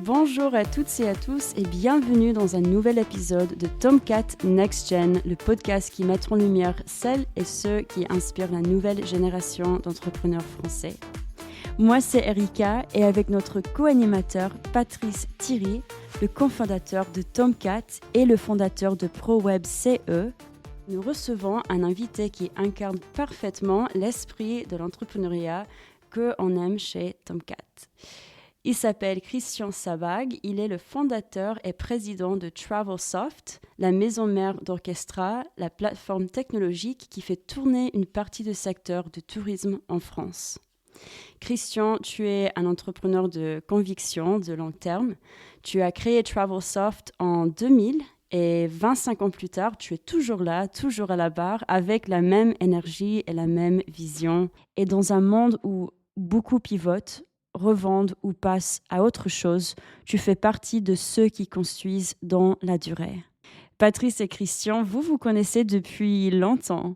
Bonjour à toutes et à tous et bienvenue dans un nouvel épisode de Tomcat Next Gen, le podcast qui met en lumière celles et ceux qui inspirent la nouvelle génération d'entrepreneurs français. Moi, c'est Erika et avec notre co-animateur Patrice Thierry, le cofondateur de Tomcat et le fondateur de ProWeb CE, nous recevons un invité qui incarne parfaitement l'esprit de l'entrepreneuriat qu'on aime chez Tomcat. Il s'appelle Christian Sabag, il est le fondateur et président de Travelsoft, la maison mère d'Orchestra, la plateforme technologique qui fait tourner une partie du secteur du tourisme en France. Christian, tu es un entrepreneur de conviction de long terme. Tu as créé Travelsoft en 2000 et 25 ans plus tard, tu es toujours là, toujours à la barre, avec la même énergie et la même vision. Et dans un monde où beaucoup pivotent, revendent ou passent à autre chose, tu fais partie de ceux qui construisent dans la durée. Patrice et Christian, vous vous connaissez depuis longtemps.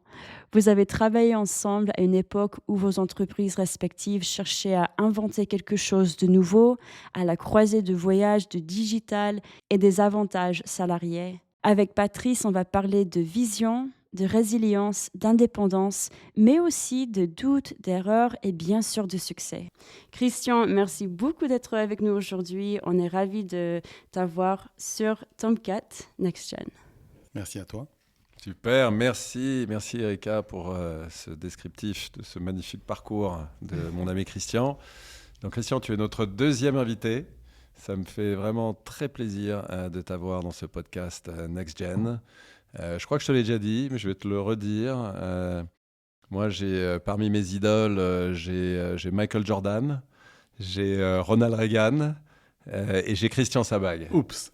Vous avez travaillé ensemble à une époque où vos entreprises respectives cherchaient à inventer quelque chose de nouveau, à la croisée de voyages, de digital et des avantages salariés. Avec Patrice, on va parler de vision, de résilience, d'indépendance, mais aussi de doutes, d'erreurs et bien sûr de succès. Christian, merci beaucoup d'être avec nous aujourd'hui. On est ravis de t'avoir sur Tomcat Next Gen. Merci à toi. Super, merci Erika pour ce descriptif de ce magnifique parcours de mon ami Christian. Donc Christian, tu es notre deuxième invité. Ça me fait vraiment très plaisir de t'avoir dans ce podcast Next Gen. Je crois que je te l'ai déjà dit, mais je vais te le redire. Moi, parmi mes idoles, j'ai Michael Jordan, j'ai Ronald Reagan et j'ai Christian Sabag. Oups.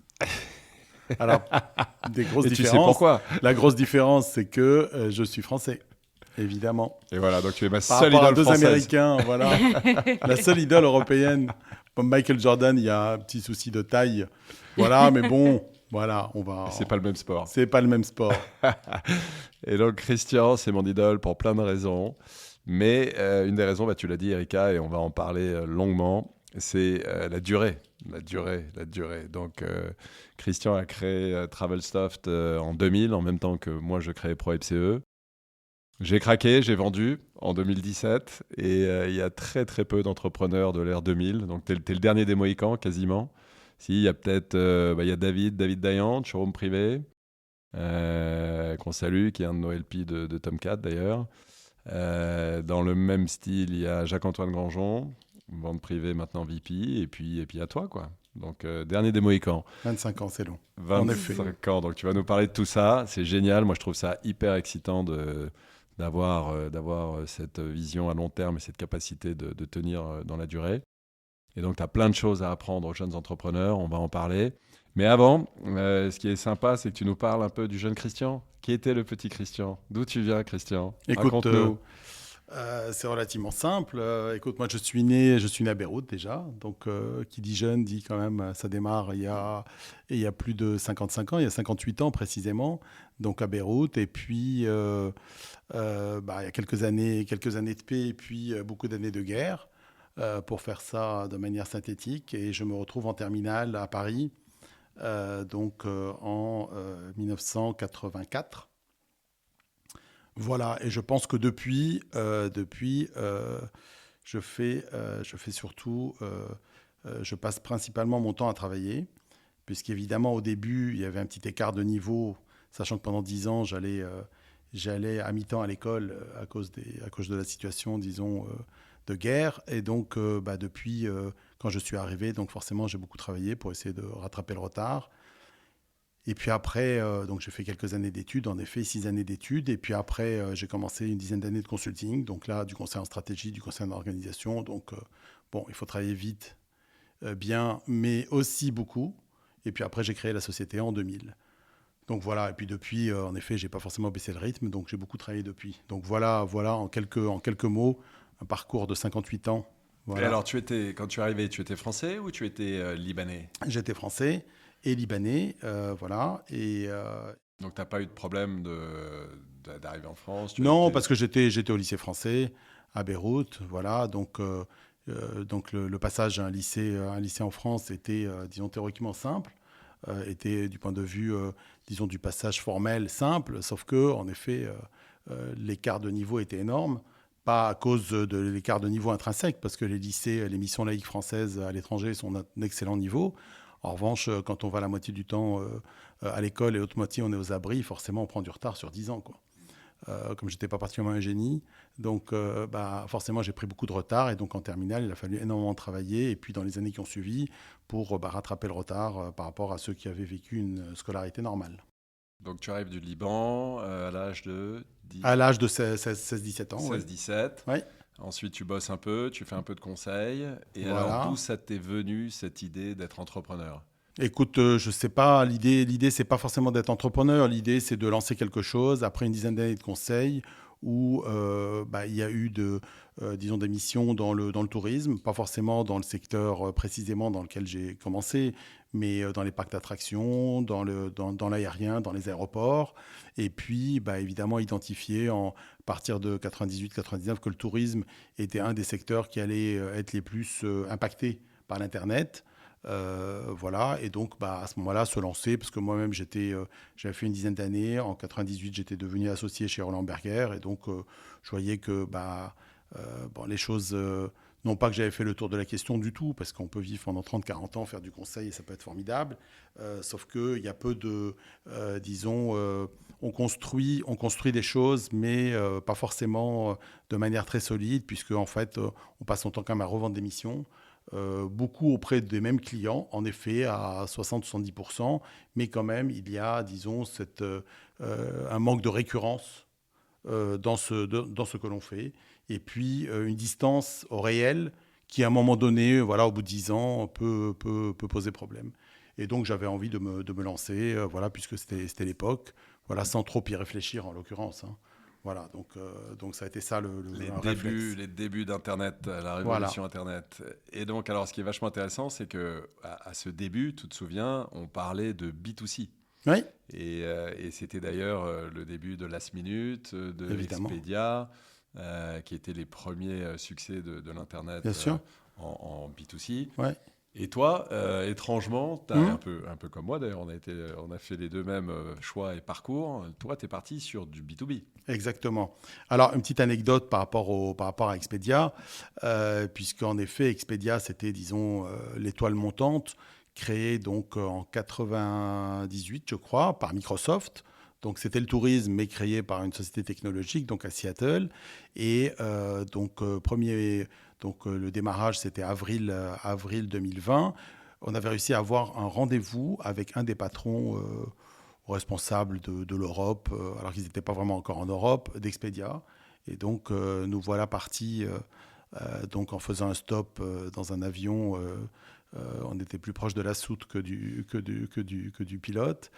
Alors, des grosses différences. Tu sais pourquoi ? La grosse différence, c'est que je suis français, évidemment. Et voilà, donc tu es ma Par seule rapport à idole deux française. Américains, voilà. La seule idole européenne. Comme Michael Jordan, il y a un petit souci de taille. Voilà, mais bon, voilà, on va... C'est pas le même sport. C'est pas le même sport. Et donc Christian, c'est mon idole pour plein de raisons. Mais une des raisons, tu l'as dit Erika, et on va en parler longuement, c'est la durée. La durée. Donc, Christian a créé Travelsoft en 2000, en même temps que moi, je créais ProWeb CE. J'ai craqué, j'ai vendu en 2017. Et il y a très, très peu d'entrepreneurs de l'ère 2000. Donc, t'es le dernier des Mohicans, quasiment. Si, il y a peut-être il y a David Dayan, Showroom Privé, qu'on salue, qui est un de nos LP de Tomcat, d'ailleurs. Dans le même style, il y a Jacques-Antoine Grangeon, vente privée, maintenant VP, et puis à toi, quoi. Donc, dernier des Mohicans. 25 ans, c'est long. 25 ans, donc tu vas nous parler de tout ça. C'est génial. Moi, je trouve ça hyper excitant d'avoir cette vision à long terme et cette capacité de tenir dans la durée. Et donc, tu as plein de choses à apprendre aux jeunes entrepreneurs. On va en parler. Mais avant, ce qui est sympa, c'est que tu nous parles un peu du jeune Christian. Qui était le petit Christian ? D'où tu viens, Christian ? Écoute, raconte-nous. C'est relativement simple. Écoute, moi, je suis né à Beyrouth déjà. Donc, qui dit jeune dit quand même, ça démarre il y a plus de 55 ans, il y a 58 ans précisément. Donc, à Beyrouth. Et puis, il y a quelques années de paix et puis beaucoup d'années de guerre, pour faire ça de manière synthétique. Et je me retrouve en terminale à Paris, en 1984. Voilà, et je pense que depuis, je passe principalement mon temps à travailler, puisqu'évidemment, au début, il y avait un petit écart de niveau, sachant que pendant 10 ans, j'allais à mi-temps à l'école à cause de la situation, disons, de guerre. Et donc, depuis, quand je suis arrivé, donc forcément, j'ai beaucoup travaillé pour essayer de rattraper le retard. Et puis après, donc j'ai fait quelques années d'études, en effet, 6 années d'études. Et puis après, j'ai commencé une dizaine d'années de consulting. Donc là, du conseil en stratégie, du conseil en organisation. Donc, il faut travailler vite, bien, mais aussi beaucoup. Et puis après, j'ai créé la société en 2000. Donc voilà, et puis depuis, en effet, je n'ai pas forcément baissé le rythme. Donc j'ai beaucoup travaillé depuis. Donc voilà en quelques mots, un parcours de 58 ans. Voilà. Et alors, quand tu es arrivé, tu étais français ou tu étais libanais ? J'étais français et libanais, voilà. Et donc, tu n'as pas eu de problème d'arriver en France ? Non, parce que j'étais au lycée français à Beyrouth, voilà. Donc, Donc le passage à un lycée en France était, disons, théoriquement simple, était du point de vue, disons, du passage formel simple, sauf que, en effet, l'écart de niveau était énorme, pas à cause de l'écart de niveau intrinsèque, parce que les lycées, les missions laïques françaises à l'étranger sont d'un excellent niveau. En revanche, quand on va la moitié du temps à l'école et l'autre moitié on est aux abris, forcément on prend du retard sur 10 ans, quoi. Comme je n'étais pas particulièrement un génie, donc forcément j'ai pris beaucoup de retard, et donc en terminale il a fallu énormément travailler, et puis dans les années qui ont suivi pour rattraper le retard par rapport à ceux qui avaient vécu une scolarité normale. Donc tu arrives du Liban à l'âge de À l'âge de 16-17 ans. 16-17. Oui. Ensuite tu bosses un peu, tu fais un peu de conseils. Et Voilà. alors d'où ça t'est venu cette idée d'être entrepreneur? Écoute, je sais pas, l'idée c'est pas forcément d'être entrepreneur, l'idée c'est de lancer quelque chose après une dizaine d'années de conseils où il y a eu disons des missions dans le tourisme, pas forcément dans le secteur précisément dans lequel j'ai commencé, mais dans les parcs d'attractions, dans l'aérien, dans les aéroports, et puis évidemment identifier à partir de 98-99 que le tourisme était un des secteurs qui allait être les plus impactés par l'Internet. Voilà, et donc à ce moment-là se lancer, parce que moi-même j'avais fait une dizaine d'années. En 98 j'étais devenu associé chez Roland Berger, et donc je voyais que les choses, non pas que j'avais fait le tour de la question du tout, parce qu'on peut vivre pendant 30-40 ans, faire du conseil et ça peut être formidable, sauf qu'il y a peu de, disons, on construit des choses, mais pas forcément de manière très solide, puisque en fait on passe son temps quand même à revendre des missions. Beaucoup auprès des mêmes clients, en effet, à 60-70%, mais quand même, il y a, disons, un manque de récurrence dans ce que l'on fait, et puis une distance au réel qui, à un moment donné, voilà, au bout de 10 ans, peut poser problème. Et donc, j'avais envie de me lancer, voilà, puisque c'était l'époque, voilà, sans trop y réfléchir, en l'occurrence, hein. Voilà, donc ça a été ça les débuts d'Internet, la révolution Internet. Et donc, alors, ce qui est vachement intéressant, c'est que à ce début, tu te souviens, on parlait de B2C. Oui. Et c'était d'ailleurs le début de Last Minute, de Évidemment. Expedia, qui étaient les premiers succès de l'Internet. Bien sûr. En B2C. Ouais. Et toi, étrangement, un peu comme moi d'ailleurs, on a fait les deux mêmes choix et parcours. Toi, tu es parti sur du B2B. Exactement. Alors, une petite anecdote par rapport à Expedia, puisqu'en effet, Expedia, c'était, disons, l'étoile montante, créée donc en 98, je crois, par Microsoft. Donc, c'était le tourisme, mais créé par une société technologique, donc à Seattle. Et le démarrage, c'était avril 2020. On avait réussi à avoir un rendez-vous avec un des patrons responsables de l'Europe, alors qu'ils n'étaient pas vraiment encore en Europe, d'Expedia. Et donc, nous voilà partis, donc en faisant un stop dans un avion. On était plus proche de la soute que du pilote,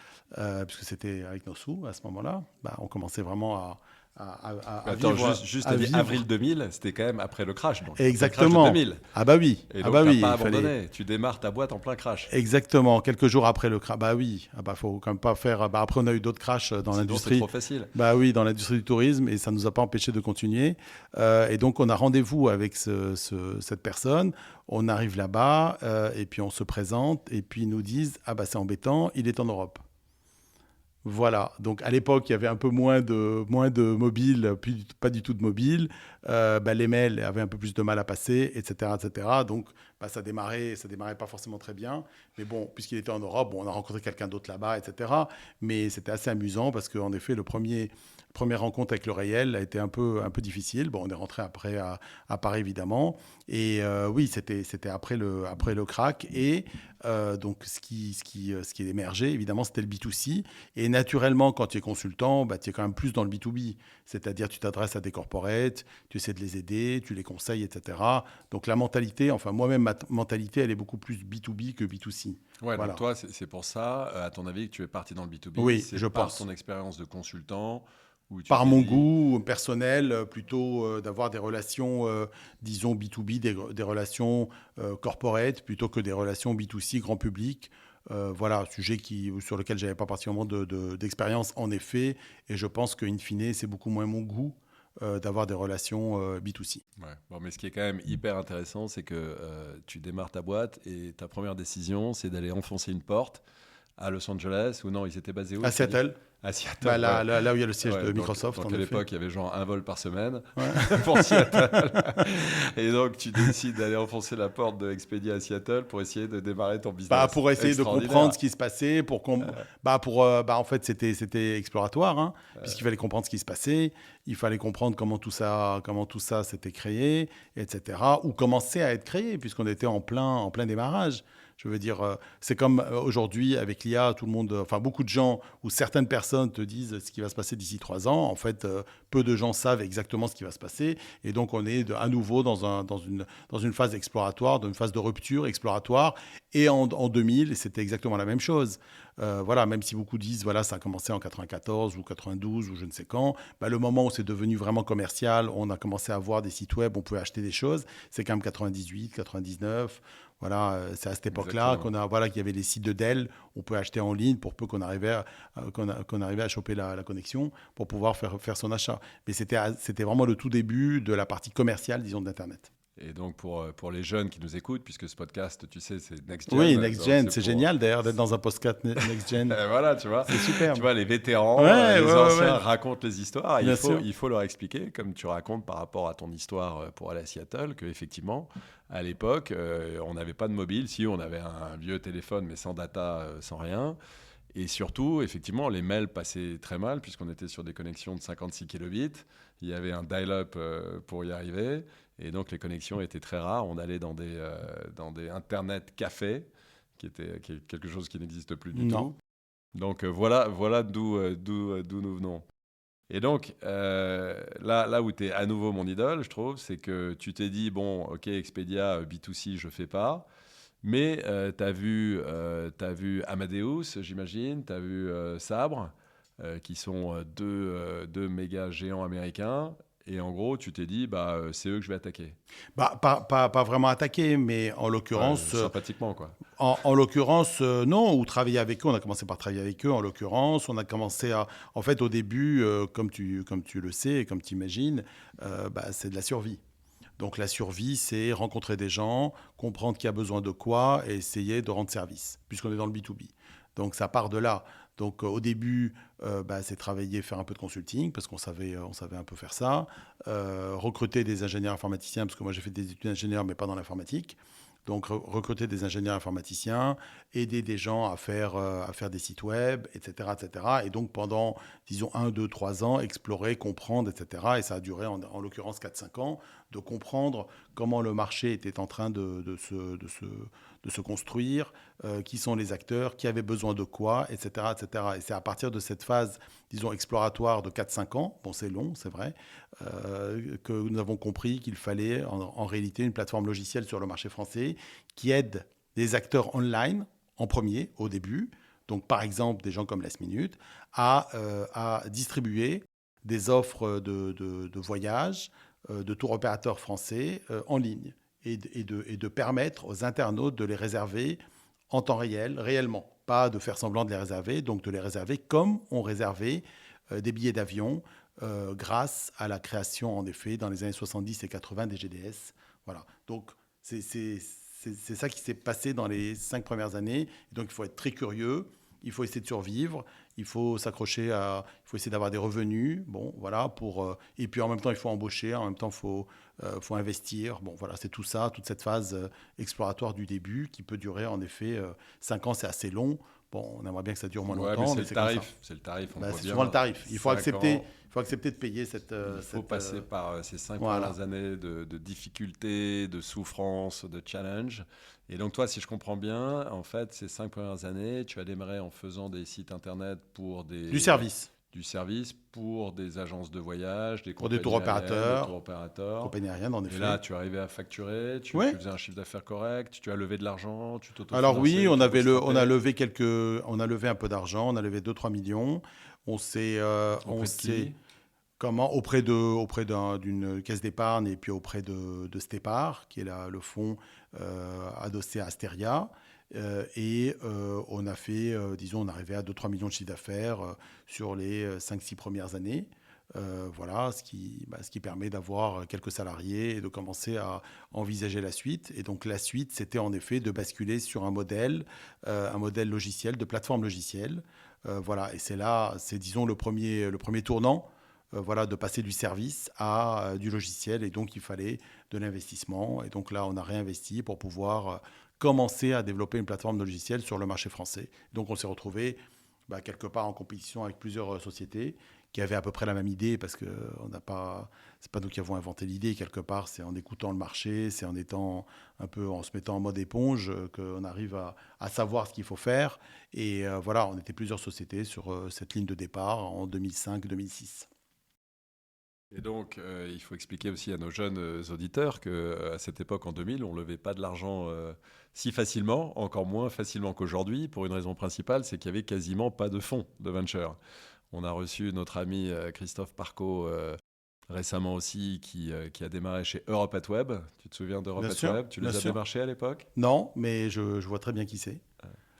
puisque c'était avec nos sous à ce moment-là. On commençait vraiment à Attends, vivre, juste à dit, vivre. avril 2000, c'était quand même après le crash. Donc, Exactement. Le crash de 2000. Ah bah oui. Et donc, t'as pas abandonné. Tu démarres ta boîte en plein crash. Exactement. Quelques jours après le crash. Bah oui. Faut quand même pas faire. Après, on a eu d'autres crashs dans l'industrie. C'est trop facile. Bah oui, dans l'industrie du tourisme, et ça nous a pas empêché de continuer. Et donc, on a rendez-vous avec cette personne. On arrive là-bas, et puis on se présente, et puis ils nous disent c'est embêtant, il est en Europe. Voilà, donc à l'époque, il y avait un peu moins de mobiles, puis pas du tout de mobiles. Les mails avaient un peu plus de mal à passer, etc. etc. Donc ça démarrait pas forcément très bien. Mais bon, puisqu'il était en Europe, on a rencontré quelqu'un d'autre là-bas, etc. Mais c'était assez amusant parce qu'en effet, première rencontre avec le réel a été un peu difficile. Bon, on est rentré après à Paris, évidemment. Et oui, c'était après le crack. Et donc, ce qui est émergé, évidemment, c'était le B2C. Et naturellement, quand tu es consultant, tu es quand même plus dans le B2B. C'est-à-dire, tu t'adresses à des corporates, tu essaies de les aider, tu les conseilles, etc. Donc, la mentalité, enfin, moi-même, ma mentalité, elle est beaucoup plus B2B que B2C. Ouais, voilà. Donc toi, c'est pour ça, à ton avis, que tu es parti dans le B2B. Oui, c'est je par pense. ton expérience de consultant. Par mon goût personnel, plutôt d'avoir des relations, disons, B2B, des relations corporate, plutôt que des relations B2C, grand public. Voilà, sujet sur lequel je n'avais pas particulièrement d'expérience, en effet. Et je pense qu'in fine, c'est beaucoup moins mon goût d'avoir des relations B2C. Ouais. Bon, mais ce qui est quand même hyper intéressant, c'est que tu démarres ta boîte et ta première décision, c'est d'aller enfoncer une porte à Los Angeles, ou non, ils étaient basés où? À Seattle. À Seattle. Bah, là où il y a le siège de Donc, Microsoft. Donc en à effet. l'époque, il y avait genre un vol par semaine Ouais. pour Seattle. Et donc, tu décides d'aller enfoncer la porte de Expedia à Seattle pour essayer de démarrer ton business. Bah, pour essayer de Extraordinaire. comprendre ce qui se passait, en fait, c'était exploratoire, hein, puisqu'il fallait comprendre ce qui se passait, il fallait comprendre comment tout ça s'était créé, etc., ou commençait à être créé, puisqu'on était en plein démarrage. Je veux dire, c'est comme aujourd'hui avec l'IA, tout le monde, enfin beaucoup de gens ou certaines personnes te disent ce qui va se passer d'ici 3 ans. En fait, peu de gens savent exactement ce qui va se passer, et donc on est à nouveau dans une phase exploratoire, dans une phase de rupture exploratoire. Et en 2000, c'était exactement la même chose. Voilà, même si beaucoup disent voilà, ça a commencé en 94 ou 92 ou je ne sais quand, bah, le moment où c'est devenu vraiment commercial, on a commencé à avoir des sites web, on pouvait acheter des choses, c'est quand même 98, 99. Voilà, c'est à cette époque-là qu'il y avait les sites de Dell, on peut acheter en ligne pour peu qu'on arrivait à choper la connexion pour pouvoir faire son achat. Mais c'était vraiment le tout début de la partie commerciale, disons, d'Internet. Et donc, pour les jeunes qui nous écoutent, puisque ce podcast, tu sais, c'est Next Gen. Oui, Next Gen, c'est génial d'ailleurs d'être dans un podcast Next Gen. Voilà, tu vois. C'est super. Tu vois, les vétérans, les anciens racontent les histoires. Il faut leur expliquer, comme tu racontes par rapport à ton histoire pour aller à Seattle, qu'effectivement, à l'époque, on n'avait pas de mobile. Si, on avait un vieux téléphone, mais sans data, sans rien. Et surtout, effectivement, les mails passaient très mal, puisqu'on était sur des connexions de 56 kilobits. Il y avait un dial-up pour y arriver. Et donc, les connexions étaient très rares. On allait dans des Internet cafés, qui est quelque chose qui n'existe plus du tout. Donc, voilà d'où nous venons. Et donc, là où tu es à nouveau mon idole, je trouve, c'est que tu t'es dit, bon, OK, Expedia, B2C, je ne fais pas. Mais tu as vu Amadeus, j'imagine, tu as vu Sabre, qui sont deux méga géants américains. Et en gros, tu t'es dit, c'est eux que je vais attaquer. Pas vraiment attaquer, mais en l'occurrence... sympathiquement, quoi. En l'occurrence, non, ou travailler avec eux. On a commencé par travailler avec eux, en l'occurrence. On a commencé à... En fait, au début, comme tu le sais et comme tu imagines, c'est de la survie. Donc la survie, c'est rencontrer des gens, comprendre qui a besoin de quoi et essayer de rendre service, puisqu'on est dans le B2B. Donc ça part de là. Donc au début, c'est travailler, faire un peu de consulting, parce qu'on savait un peu faire ça. Recruter des ingénieurs informaticiens, parce que moi j'ai fait des études d'ingénieur, mais pas dans l'informatique. Donc recruter des ingénieurs informaticiens, aider des gens à faire des sites web, etc., etc. Et donc pendant, disons, 1, 2, 3 ans, explorer, comprendre, etc. Et ça a duré en l'occurrence 4-5 ans, de comprendre comment le marché était en train de se construire, qui sont les acteurs, qui avaient besoin de quoi, etc., etc. Et c'est à partir de cette phase, disons, exploratoire de 4-5 ans, bon c'est long, c'est vrai, que nous avons compris qu'il fallait en réalité une plateforme logicielle sur le marché français qui aide les acteurs online, en premier, au début, donc par exemple des gens comme Last Minute, à distribuer des offres de voyage, de tour opérateurs français en ligne et de permettre aux internautes de les réserver en temps réel, réellement. Pas de faire semblant de les réserver, donc de les réserver comme on réservait des billets d'avion grâce à la création, en effet, dans les années 70 et 80 des GDS. Voilà. Donc, c'est ça qui s'est passé dans les 5 premières années. Et donc, il faut être très curieux. Il faut essayer de survivre, il faut s'accrocher il faut essayer d'avoir des revenus, bon, voilà, et puis en même temps, il faut embaucher, en même temps, il faut investir. Bon, voilà, c'est tout ça, toute cette phase exploratoire du début qui peut durer, en effet, 5 ans, c'est assez long. Bon, on aimerait bien que ça dure moins longtemps. Mais c'est le tarif. C'est souvent le tarif. Il faut accepter de payer cette... Il faut passer par ces 5 premières années de difficultés, de souffrance, de challenge. Et donc toi, si je comprends bien, en fait, ces 5 premières années, tu as démarré en faisant des sites internet pour du service pour des agences de voyage, pour des tour opérateurs, compagnies aériennes, en effet. Et là, tu arrivais à facturer, tu faisais un chiffre d'affaires correct, tu as levé de l'argent, tu t'autofinançais. Alors oui, on a levé un peu d'argent, on a levé 2-3 millions. Auprès d'une caisse d'épargne et puis auprès de Stépar, qui est le fonds adossé à Asteria. On a fait, on arrivait à 2-3 millions de chiffre d'affaires sur les 5-6 premières années. Voilà, ce qui permet d'avoir quelques salariés et de commencer à envisager la suite. Et donc la suite, c'était en effet de basculer sur un modèle logiciel, de plateforme logicielle. Voilà, et c'est disons le premier tournant. Voilà, de passer du service à du logiciel. Et donc, il fallait de l'investissement. Et donc là, on a réinvesti pour pouvoir commencer à développer une plateforme de logiciel sur le marché français. Donc, on s'est retrouvé quelque part en compétition avec plusieurs sociétés qui avaient à peu près la même idée parce que c'est pas nous qui avons inventé l'idée. Quelque part, c'est en écoutant le marché, c'est en se mettant en mode éponge qu'on arrive à savoir ce qu'il faut faire. Et voilà, on était plusieurs sociétés sur cette ligne de départ en 2005-2006. Et donc, il faut expliquer aussi à nos jeunes auditeurs qu'à cette époque, en 2000, on ne levait pas de l'argent si facilement, encore moins facilement qu'aujourd'hui, pour une raison principale, c'est qu'il n'y avait quasiment pas de fonds de venture. On a reçu notre ami Christophe Parco récemment aussi, qui a démarré chez Europe at Web. Tu te souviens d'Europe at Web? Tu les as démarchés à l'époque? Non, mais je vois très bien qui c'est.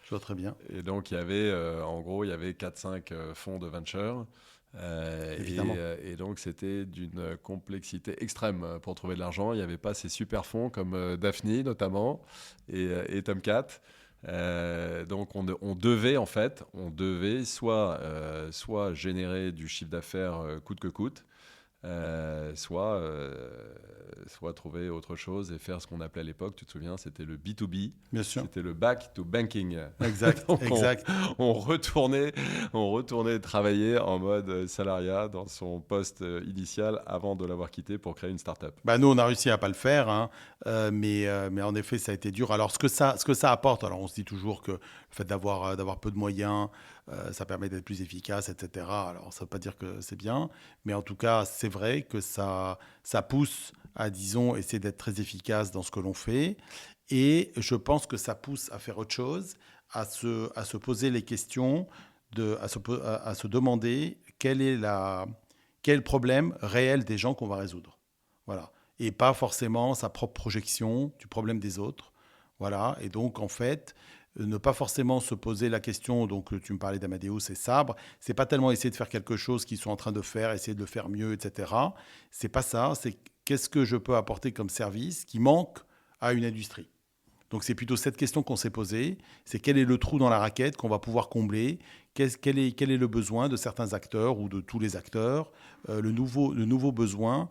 Je vois très bien. Et donc, il y avait, en gros, 4-5 fonds de venture. Évidemment. Et donc, c'était d'une complexité extrême pour trouver de l'argent. Il n'y avait pas ces super fonds comme Daphne, notamment, et Tomcat. Donc, on devait soit générer du chiffre d'affaires coûte que coûte, soit trouver autre chose et faire ce qu'on appelait à l'époque, tu te souviens, c'était le B2B. Bien sûr. C'était le back to banking. Exact, Donc exact. On retournait travailler en mode salariat dans son poste initial avant de l'avoir quitté pour créer une start-up. Nous, on a réussi à pas le faire, hein, mais en effet, ça a été dur. Alors, ce que ça apporte, alors on se dit toujours que le fait d'avoir peu de moyens, ça permet d'être plus efficace, etc. Alors, ça ne veut pas dire que c'est bien, mais en tout cas, c'est vrai que ça pousse à, disons, essayer d'être très efficace dans ce que l'on fait. Et je pense que ça pousse à faire autre chose, à se poser les questions, à se demander quel est le problème réel des gens qu'on va résoudre. Voilà. Et pas forcément sa propre projection du problème des autres. Voilà. Et donc, en fait, ne pas forcément se poser la question, donc tu me parlais d'Amadeus et Sabre, c'est pas tellement essayer de faire quelque chose qu'ils sont en train de faire, essayer de le faire mieux, etc. C'est pas ça, c'est qu'est-ce que je peux apporter comme service qui manque à une industrie. Donc c'est plutôt cette question qu'on s'est posée, c'est quel est le trou dans la raquette qu'on va pouvoir combler, quel est le besoin de certains acteurs ou de tous les acteurs, le nouveau besoin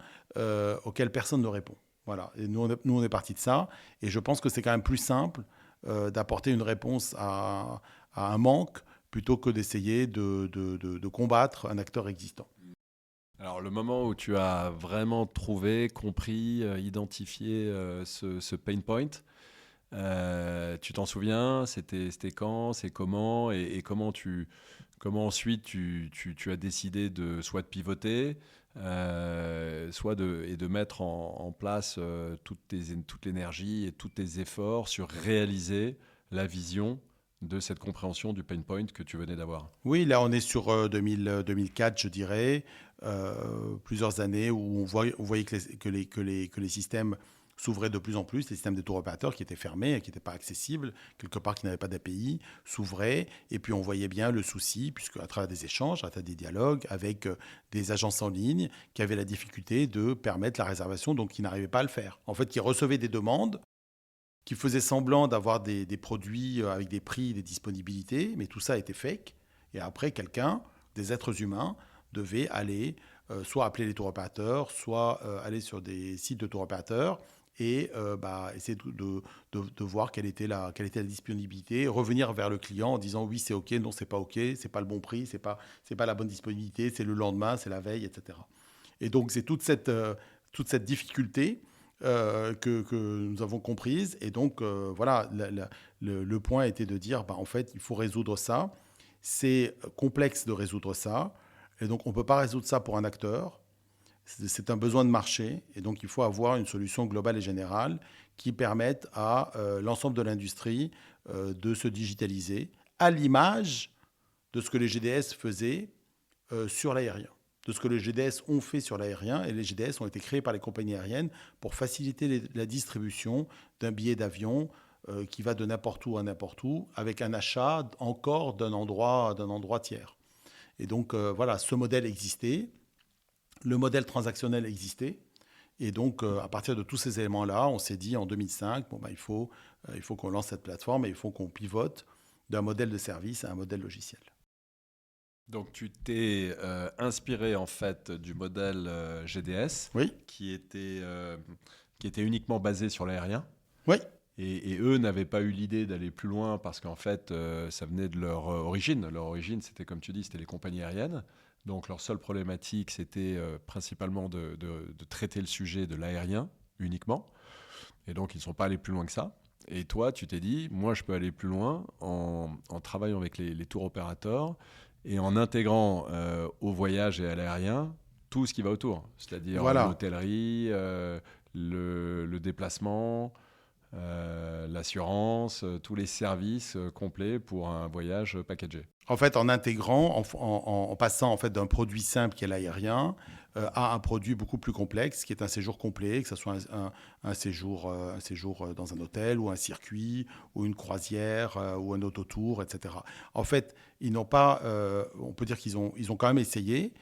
auquel personne ne répond. Voilà. Et nous, on est parti de ça, et je pense que c'est quand même plus simple d'apporter une réponse à un manque plutôt que d'essayer de combattre un acteur existant. Alors, le moment où tu as vraiment trouvé, compris, identifié ce pain point, tu t'en souviens? C'était quand? C'est comment? Et comment ensuite tu as décidé soit de pivoter, soit de mettre en place toute l'énergie et tous tes efforts sur réaliser la vision de cette compréhension du pain point que tu venais d'avoir? Oui, là on est sur 2004, je dirais, plusieurs années où on voyait que les systèmes s'ouvraient de plus en plus, les systèmes des tour opérateurs qui étaient fermés, qui n'étaient pas accessibles, quelque part qui n'avaient pas d'API, s'ouvraient. Et puis on voyait bien le souci, puisque à travers des échanges, à travers des dialogues avec des agences en ligne qui avaient la difficulté de permettre la réservation, donc qui n'arrivaient pas à le faire. En fait, qui recevaient des demandes, qui faisaient semblant d'avoir des produits avec des prix, des disponibilités, mais tout ça était fake. Et après, des êtres humains, devaient aller soit appeler les tour opérateurs, soit aller sur des sites de tour opérateurs et essayer de voir quelle était la disponibilité, revenir vers le client en disant oui c'est ok, non c'est pas ok, c'est pas le bon prix, c'est pas la bonne disponibilité, c'est le lendemain, c'est la veille, etc. Et donc c'est toute cette difficulté que nous avons comprise. Et donc voilà, le point était de dire en fait il faut résoudre ça, c'est complexe de résoudre ça, et donc on ne peut pas résoudre ça pour un acteur. C'est un besoin de marché, et donc il faut avoir une solution globale et générale qui permette à l'ensemble de l'industrie de se digitaliser, à l'image de ce que les GDS faisaient sur l'aérien, de ce que les GDS ont fait sur l'aérien. Et les GDS ont été créés par les compagnies aériennes pour faciliter la distribution d'un billet d'avion qui va de n'importe où à n'importe où, avec un achat encore d'un endroit tiers. Et donc voilà, ce modèle existait. Le modèle transactionnel existait. Et donc, à partir de tous ces éléments-là, on s'est dit en 2005, il faut qu'on lance cette plateforme et il faut qu'on pivote d'un modèle de service à un modèle logiciel. Donc tu t'es inspiré en fait du modèle GDS, Oui. qui était uniquement basé sur l'aérien. Oui. Et eux n'avaient pas eu l'idée d'aller plus loin parce qu'en fait, ça venait de leur origine. Leur origine, c'était comme tu dis, c'était les compagnies aériennes. Donc leur seule problématique, c'était principalement de traiter le sujet de l'aérien uniquement. Et donc ils ne sont pas allés plus loin que ça. Et toi, tu t'es dit, moi je peux aller plus loin en travaillant avec les tours opérateurs et en intégrant au voyage et à l'aérien tout ce qui va autour. C'est-à-dire l'hôtellerie, le déplacement, l'assurance, tous les services complets pour un voyage packagé. En fait, en intégrant, en passant en fait, d'un produit simple qui est l'aérien à un produit beaucoup plus complexe qui est un séjour complet, que ce soit un séjour dans un hôtel ou un circuit ou une croisière ou un autotour, etc. En fait, ils n'ont pas, on peut dire qu'ils ont quand même essayé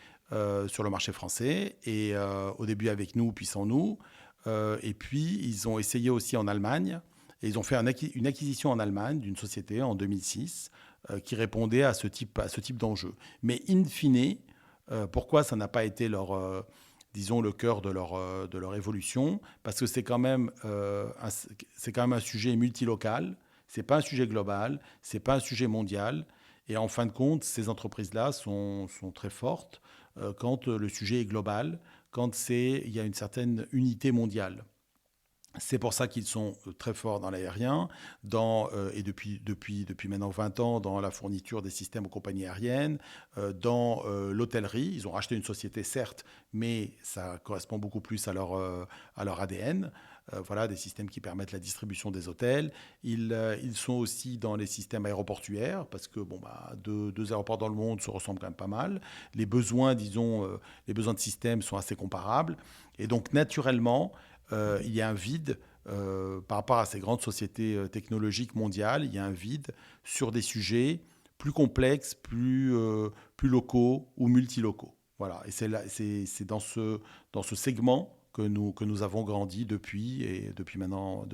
sur le marché français et au début avec nous, puis sans nous. Et puis, ils ont essayé aussi en Allemagne et ils ont fait une acquisition en Allemagne d'une société en 2006 qui répondait à ce type d'enjeu. Mais in fine, pourquoi ça n'a pas été le cœur de leur évolution? Parce que c'est quand même un sujet multilocal, c'est pas un sujet global, c'est pas un sujet mondial. Et en fin de compte, ces entreprises-là sont très fortes quand le sujet est global, quand il y a une certaine unité mondiale. C'est pour ça qu'ils sont très forts dans l'aérien et depuis maintenant 20 ans dans la fourniture des systèmes aux compagnies aériennes, dans l'hôtellerie. Ils ont racheté une société, certes, mais ça correspond beaucoup plus à leur ADN. Voilà, des systèmes qui permettent la distribution des hôtels. Ils sont aussi dans les systèmes aéroportuaires parce que deux aéroports dans le monde se ressemblent quand même pas mal. Les besoins de systèmes sont assez comparables. Et donc, naturellement, il y a un vide par rapport à ces grandes sociétés technologiques mondiales. Il y a un vide sur des sujets plus complexes, plus locaux ou multilocaux. Voilà. Et c'est dans ce segment que nous avons grandi depuis maintenant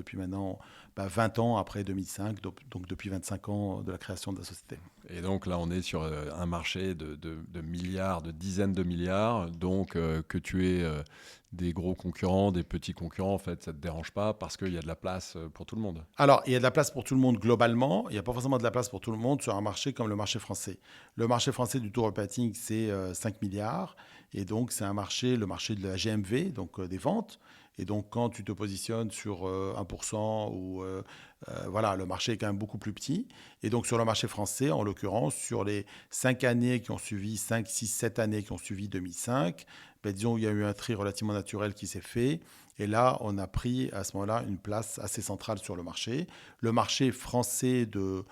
20 ans après 2005, donc depuis 25 ans de la création de la société. Et donc là, on est sur un marché de milliards, de dizaines de milliards. Donc que tu aies des gros concurrents, des petits concurrents, en fait, ça ne te dérange pas parce qu'il y a de la place pour tout le monde. Alors, il y a de la place pour tout le monde globalement. Il n'y a pas forcément de la place pour tout le monde sur un marché comme le marché français. Le marché français du tour operating, c'est 5 milliards. Et donc, c'est le marché de la GMV, donc des ventes. Et donc, quand tu te positionnes sur 1%, le marché est quand même beaucoup plus petit. Et donc, sur le marché français, en l'occurrence, sur les 5 années qui ont suivi, 5, 6, 7 années qui ont suivi 2005, disons, il y a eu un tri relativement naturel qui s'est fait. Et là, on a pris à ce moment-là une place assez centrale sur le marché. Le marché français de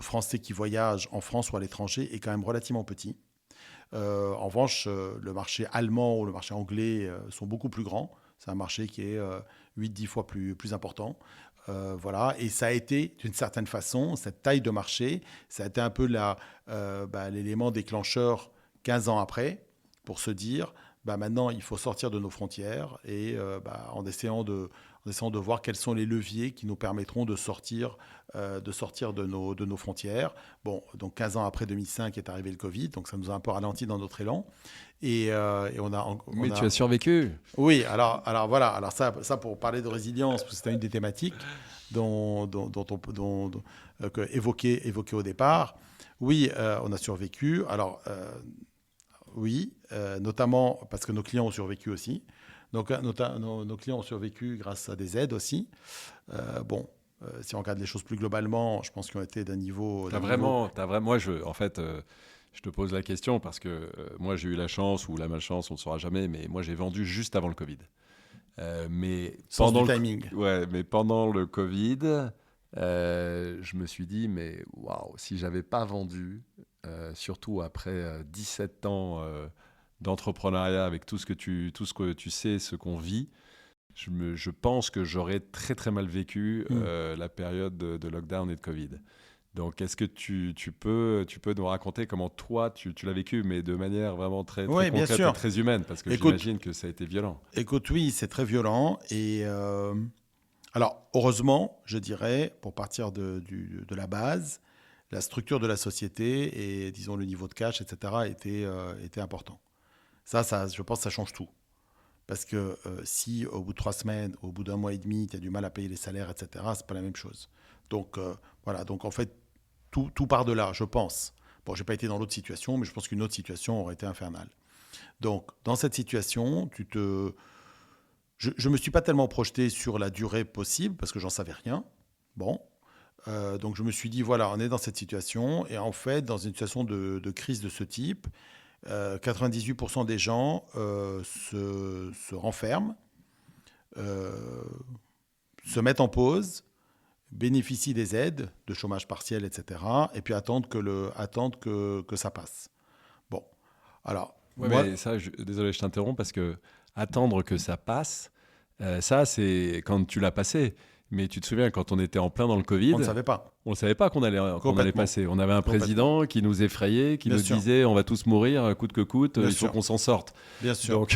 Français qui voyagent en France ou à l'étranger est quand même relativement petit. En revanche, le marché allemand ou le marché anglais sont beaucoup plus grands. C'est un marché qui est 8-10 fois plus important. Voilà. Et ça a été, d'une certaine façon, cette taille de marché, ça a été un peu l'élément déclencheur 15 ans après pour se dire, maintenant, il faut sortir de nos frontières et en essayant de voir quels sont les leviers qui nous permettront de sortir de nos frontières. Bon, donc 15 ans après 2005 est arrivé le Covid, donc ça nous a un peu ralenti dans notre élan. Mais tu as survécu. Oui, alors voilà. Alors ça pour parler de résilience, parce que c'était une des thématiques évoquées au départ. Oui, on a survécu. Alors oui, notamment parce que nos clients ont survécu aussi. Donc nos clients ont survécu grâce à des aides aussi. Si on regarde les choses plus globalement, je pense qu'ils ont été d'un niveau... Moi, je te pose la question parce que moi, j'ai eu la chance ou la malchance, on ne le saura jamais, mais moi, j'ai vendu juste avant le Covid. Mais timing. Mais pendant le Covid, je me suis dit, mais waouh, si je n'avais pas vendu, surtout après 17 ans d'entrepreneuriat avec tout ce que tu sais, ce qu'on vit, je pense que j'aurais très très mal vécu la période de lockdown et de Covid. Donc, est-ce que tu peux nous raconter comment toi, tu l'as vécu, mais de manière vraiment très, très Oui, bien concrète sûr. et très humaine, parce que Écoute, j'imagine que ça a été violent. Écoute, oui, c'est très violent. Et alors, heureusement, je dirais, pour partir de la base, la structure de la société et, disons, le niveau de cash, etc., était important. Ça, je pense que ça change tout. Parce que si au bout de 3 semaines, au bout d'un mois et demi, tu as du mal à payer les salaires, etc., c'est pas la même chose. Donc, voilà. Donc, en fait, tout part de là, je pense. Bon, j'ai pas été dans l'autre situation, mais je pense qu'une autre situation aurait été infernale. Donc, dans cette situation, je me suis pas tellement projeté sur la durée possible parce que j'en savais rien. Bon, donc je me suis dit, voilà, on est dans cette situation. Et en fait, dans une situation de crise de ce type, 98% des gens se renferment, euh, se mettent en pause, bénéficient des aides de chômage partiel, etc. Et puis attendent que ça passe. Bon, alors, Ouais, moi, mais ça, désolé, je t'interromps parce que attendre que ça passe, ça, c'est quand tu l'as passé. Mais tu te souviens, quand on était en plein dans le Covid, on ne savait pas. on ne savait pas qu'on allait Complètement. passer. On avait un Complètement. président qui nous effrayait, qui Bien nous sûr. disait on va tous mourir, coûte que coûte, Bien il faut sûr. qu'on s'en sorte. Bien sûr. Donc,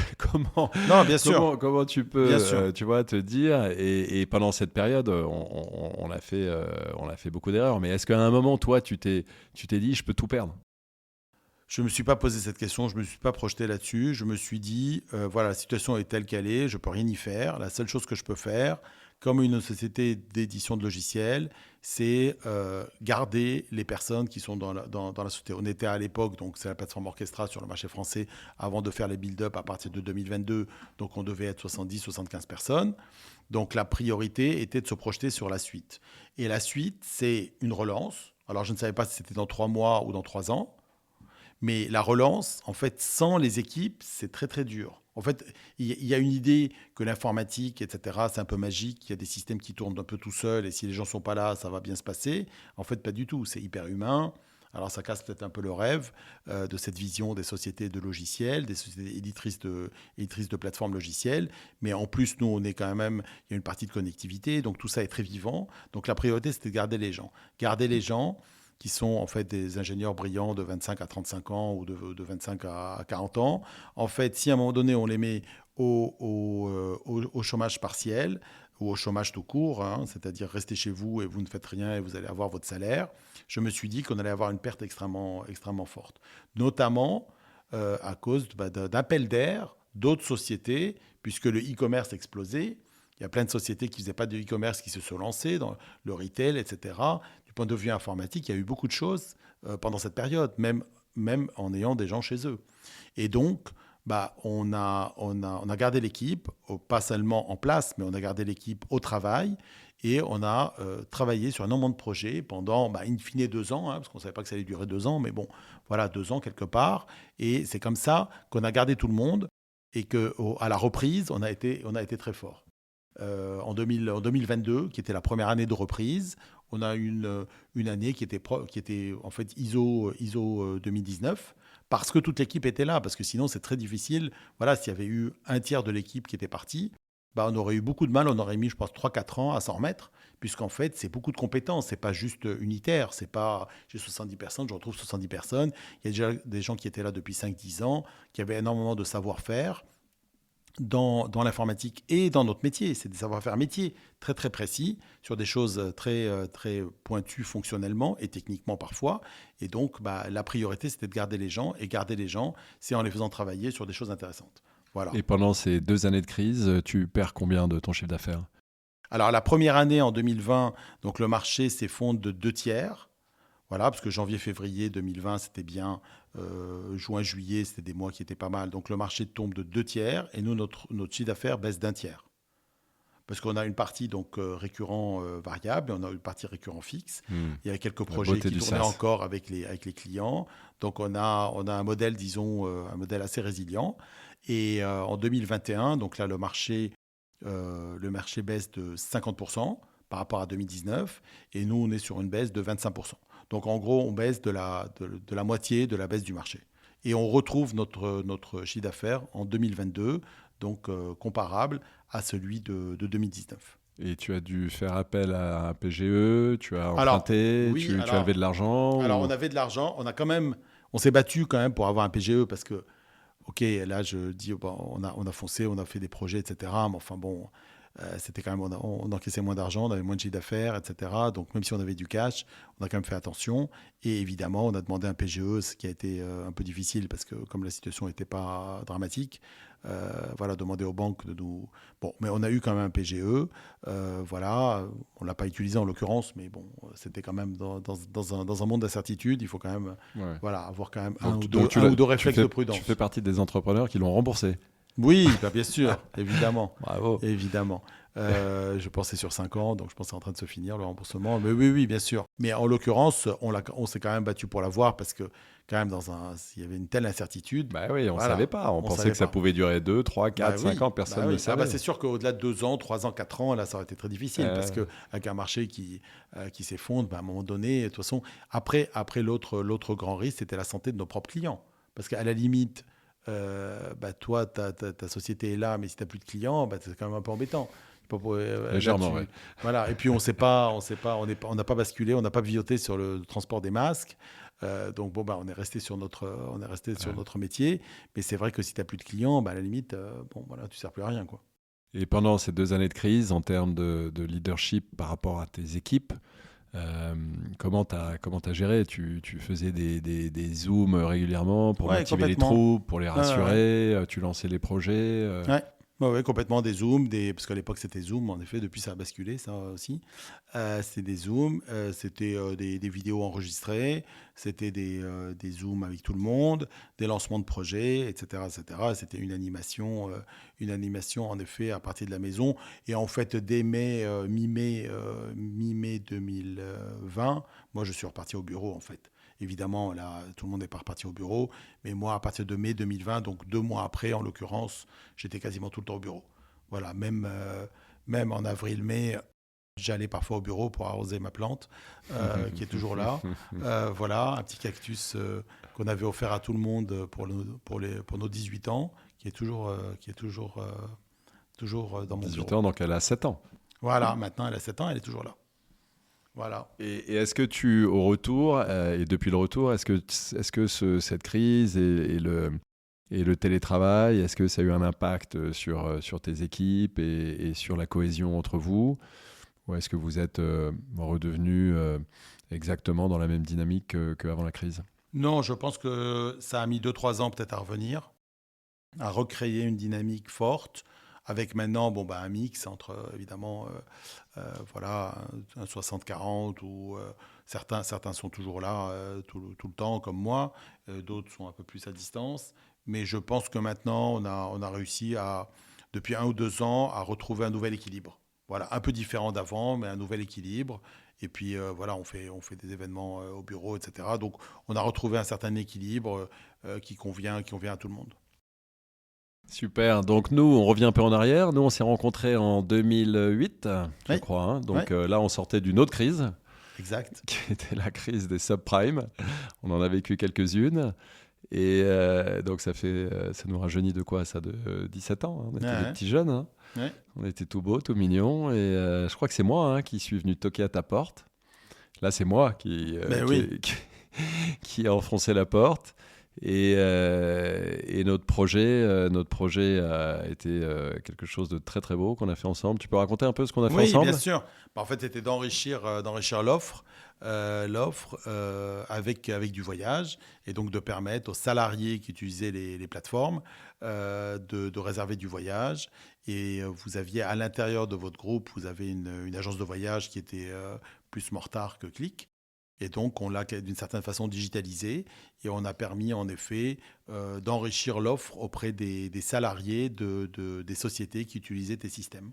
Non, bien sûr. comment tu peux Bien sûr. tu vois, te dire, et pendant cette période, on a fait beaucoup d'erreurs. Mais est-ce qu'à un moment, toi, tu t'es dit je peux tout perdre? Je ne me suis pas posé cette question, je ne me suis pas projeté là-dessus. Je me suis dit, voilà, la situation est telle qu'elle est, je ne peux rien y faire. La seule chose que je peux faire, comme une société d'édition de logiciels, c'est garder les personnes qui sont dans la société. On était à l'époque, donc c'est la plateforme Orchestra sur le marché français, avant de faire les build-up à partir de 2022. Donc on devait être 70-75 personnes. Donc la priorité était de se projeter sur la suite. Et la suite, c'est une relance. Alors je ne savais pas si c'était dans 3 mois ou dans 3 ans. Mais la relance, en fait, sans les équipes, c'est très, très dur. En fait, il y a une idée que l'informatique, etc., c'est un peu magique. Il y a des systèmes qui tournent un peu tout seuls et si les gens ne sont pas là, ça va bien se passer. En fait, pas du tout. C'est hyper humain. Alors, ça casse peut-être un peu le rêve de cette vision des sociétés de logiciels, des sociétés éditrices de plateformes logicielles. Mais en plus, nous, on est quand même, il y a une partie de connectivité. Donc, tout ça est très vivant. Donc, la priorité, c'était de garder les gens. Garder les gens qui sont en fait des ingénieurs brillants de 25 à 35 ans ou de 25 à 40 ans. En fait, si à un moment donné, on les met au chômage partiel ou au chômage tout court, hein, c'est-à-dire restez chez vous et vous ne faites rien et vous allez avoir votre salaire, je me suis dit qu'on allait avoir une perte extrêmement, extrêmement forte. Notamment à cause d'appels d'air d'autres sociétés, puisque le e-commerce explosait. Il y a plein de sociétés qui ne faisaient pas de e-commerce qui se sont lancées dans le retail, etc. Du point de vue informatique, il y a eu beaucoup de choses pendant cette période, même en ayant des gens chez eux. Et donc, on a gardé l'équipe, pas seulement en place, mais on a gardé l'équipe au travail. Et on a travaillé sur un nombre de projets pendant, in fine, 2 ans, hein, parce qu'on ne savait pas que ça allait durer 2 ans, mais bon, voilà, 2 ans quelque part. Et c'est comme ça qu'on a gardé tout le monde et qu'à la reprise, on a été très fort. En 2022, qui était la première année de reprise, on a une année qui était en fait ISO 2019, parce que toute l'équipe était là, parce que sinon c'est très difficile. Voilà, s'il y avait eu un tiers de l'équipe qui était partie, on aurait eu beaucoup de mal, on aurait mis, je pense, 3-4 ans à s'en remettre, puisqu'en fait, c'est beaucoup de compétences, c'est pas juste unitaire, c'est pas j'ai 70 personnes, je retrouve 70 personnes. Il y a déjà des gens qui étaient là depuis 5-10 ans, qui avaient énormément de savoir-faire dans l'informatique et dans notre métier. C'est des savoir-faire métiers très très précis sur des choses très, très pointues fonctionnellement et techniquement parfois. Et donc, la priorité, c'était de garder les gens. Et garder les gens, c'est en les faisant travailler sur des choses intéressantes. Voilà. Et pendant ces 2 années de crise, tu perds combien de ton chiffre d'affaires? Alors, la première année, en 2020, donc le marché s'effondre de 2 tiers. Voilà, parce que janvier-février 2020, c'était bien. Juin-juillet, c'était des mois qui étaient pas mal. Donc le marché tombe de 2 tiers et nous, notre chiffre d'affaires baisse d'1 tiers. Parce qu'on a une partie donc récurrent variable et on a une partie récurrent fixe. Il y a quelques projets qui tournaient encore avec les clients. Donc on a un modèle, disons, un modèle assez résilient. Et en 2021, donc là, le marché baisse de 50% par rapport à 2019. Et nous, on est sur une baisse de 25%. Donc, en gros, on baisse de la moitié de la baisse du marché. Et on retrouve notre chiffre d'affaires en 2022, donc comparable à celui de 2019. Et tu as dû faire appel à un PGE, tu as Alors, emprunté, oui, tu as levé de l'argent Alors, ou- on avait de l'argent. On s'est battu quand même pour avoir un PGE parce que, OK, là, je dis, bon, on a foncé, on a fait des projets, etc. Mais enfin, bon, c'était quand même, on encaissait moins d'argent, on avait moins de chiffre d'affaires, etc. Donc, même si on avait du cash, on a quand même fait attention. Et évidemment, on a demandé un PGE, ce qui a été un peu difficile parce que, comme la situation n'était pas dramatique, voilà, demander aux banques de nous. Bon, mais on a eu quand même un PGE. Voilà, on ne l'a pas utilisé en l'occurrence, mais bon, c'était quand même dans un monde d'incertitude. Il faut quand même Ouais. voilà, avoir quand même Donc, un ou deux réflexes de prudence. Tu fais partie des entrepreneurs qui l'ont remboursé. Oui, bah, bien sûr, évidemment. Bravo. Évidemment. Je pensais sur 5 ans, donc je pense que c'est en train de se finir le remboursement. Mais oui, oui, bien sûr. Mais en l'occurrence, on s'est quand même battu pour l'avoir parce que quand même, il y avait une telle incertitude. Bah oui, on ne Voilà. savait pas. On pensait savait que ça pas. pouvait durer 2, 3, 4, Bah 5 oui, ans. Personne bah ne oui. savait. C'est sûr qu'au-delà de 2 ans, 3 ans, 4 ans, là, ça aurait été très difficile parce qu'avec un marché qui s'effondre, bah, à un moment donné, de toute façon, après l'autre grand risque, c'était la santé de nos propres clients. Parce qu'à la limite, bah, toi, ta société est là, mais si tu n'as plus de clients, bah, c'est quand même un peu embêtant. Légèrement, là, ouais. Voilà. Et puis, on n'a pas basculé, on n'a pas pivoté sur le transport des masques. Donc, bon, bah, on est resté sur notre métier. Mais c'est vrai que si tu n'as plus de clients, bah, à la limite, bon, voilà, tu ne sers plus à rien, quoi. Et pendant ces 2 années de crise, en termes de leadership par rapport à tes équipes, comment t'as géré? Tu faisais des zooms régulièrement pour Ouais, motiver les complètement. troupes, pour les rassurer, Ouais. tu lançais les projets. Ouais, complètement des zooms, parce qu'à l'époque c'était Zoom, en effet, depuis ça a basculé, ça aussi. C'était des zooms, c'était des vidéos enregistrées, c'était des zooms avec tout le monde, des lancements de projets, etc., etc. C'était une animation en effet à partir de la maison. Et en fait, dès mi-mai 2020, moi je suis reparti au bureau en fait. Évidemment, là, tout le monde n'est pas reparti au bureau. Mais moi, à partir de mai 2020, donc 2 mois après, en l'occurrence, j'étais quasiment tout le temps au bureau. Voilà, même en avril-mai, j'allais parfois au bureau pour arroser ma plante, qui est toujours là. Voilà, un petit cactus qu'on avait offert à tout le monde pour nos 18 ans, qui est toujours dans mon 18 bureau. ans, donc elle a 7 ans. Voilà, maintenant elle a 7 ans, elle est toujours là. Voilà. Et est-ce que au retour, et depuis le retour, est-ce que cette crise et le télétravail, est-ce que ça a eu un impact sur tes équipes et sur la cohésion entre vous? Ou est-ce que vous êtes redevenus exactement dans la même dynamique qu'avant la crise? Non, je pense que ça a mis 2-3 ans peut-être à revenir, à recréer une dynamique forte, avec maintenant un mix entre, évidemment, voilà, un 60-40, où certains sont toujours là tout le temps, comme moi, d'autres sont un peu plus à distance. Mais je pense que maintenant, on a réussi, depuis 1 ou 2 ans, à retrouver un nouvel équilibre. Voilà, un peu différent d'avant, mais un nouvel équilibre. Et puis, voilà, on fait des événements au bureau, etc. Donc, on a retrouvé un certain équilibre qui convient à tout le monde. Super. Donc nous, on revient un peu en arrière. Nous, on s'est rencontrés en 2008, je Oui. crois. Hein. Donc Ouais. là, on sortait d'une autre crise, Exact. qui était la crise des subprimes. On en a vécu quelques-unes. Et donc ça nous rajeunit de quoi ça? De 17 ans. Hein. On était des petits jeunes. Hein. Ouais. On était tout beaux, tout mignons. Et je crois que c'est moi qui suis venu toquer à ta porte. Là, c'est moi qui ai enfoncé la porte. Et notre projet a été quelque chose de très très beau qu'on a fait ensemble. Tu peux raconter un peu ce qu'on a fait ensemble? Oui, bien sûr. En fait, c'était d'enrichir l'offre avec du voyage, et donc de permettre aux salariés qui utilisaient les plateformes de réserver du voyage. Et vous aviez à l'intérieur de votre groupe, vous avez une agence de voyage qui était plus Mortar que Click. Et donc, on l'a d'une certaine façon digitalisé, et on a permis en effet d'enrichir l'offre auprès des salariés des sociétés qui utilisaient tes systèmes.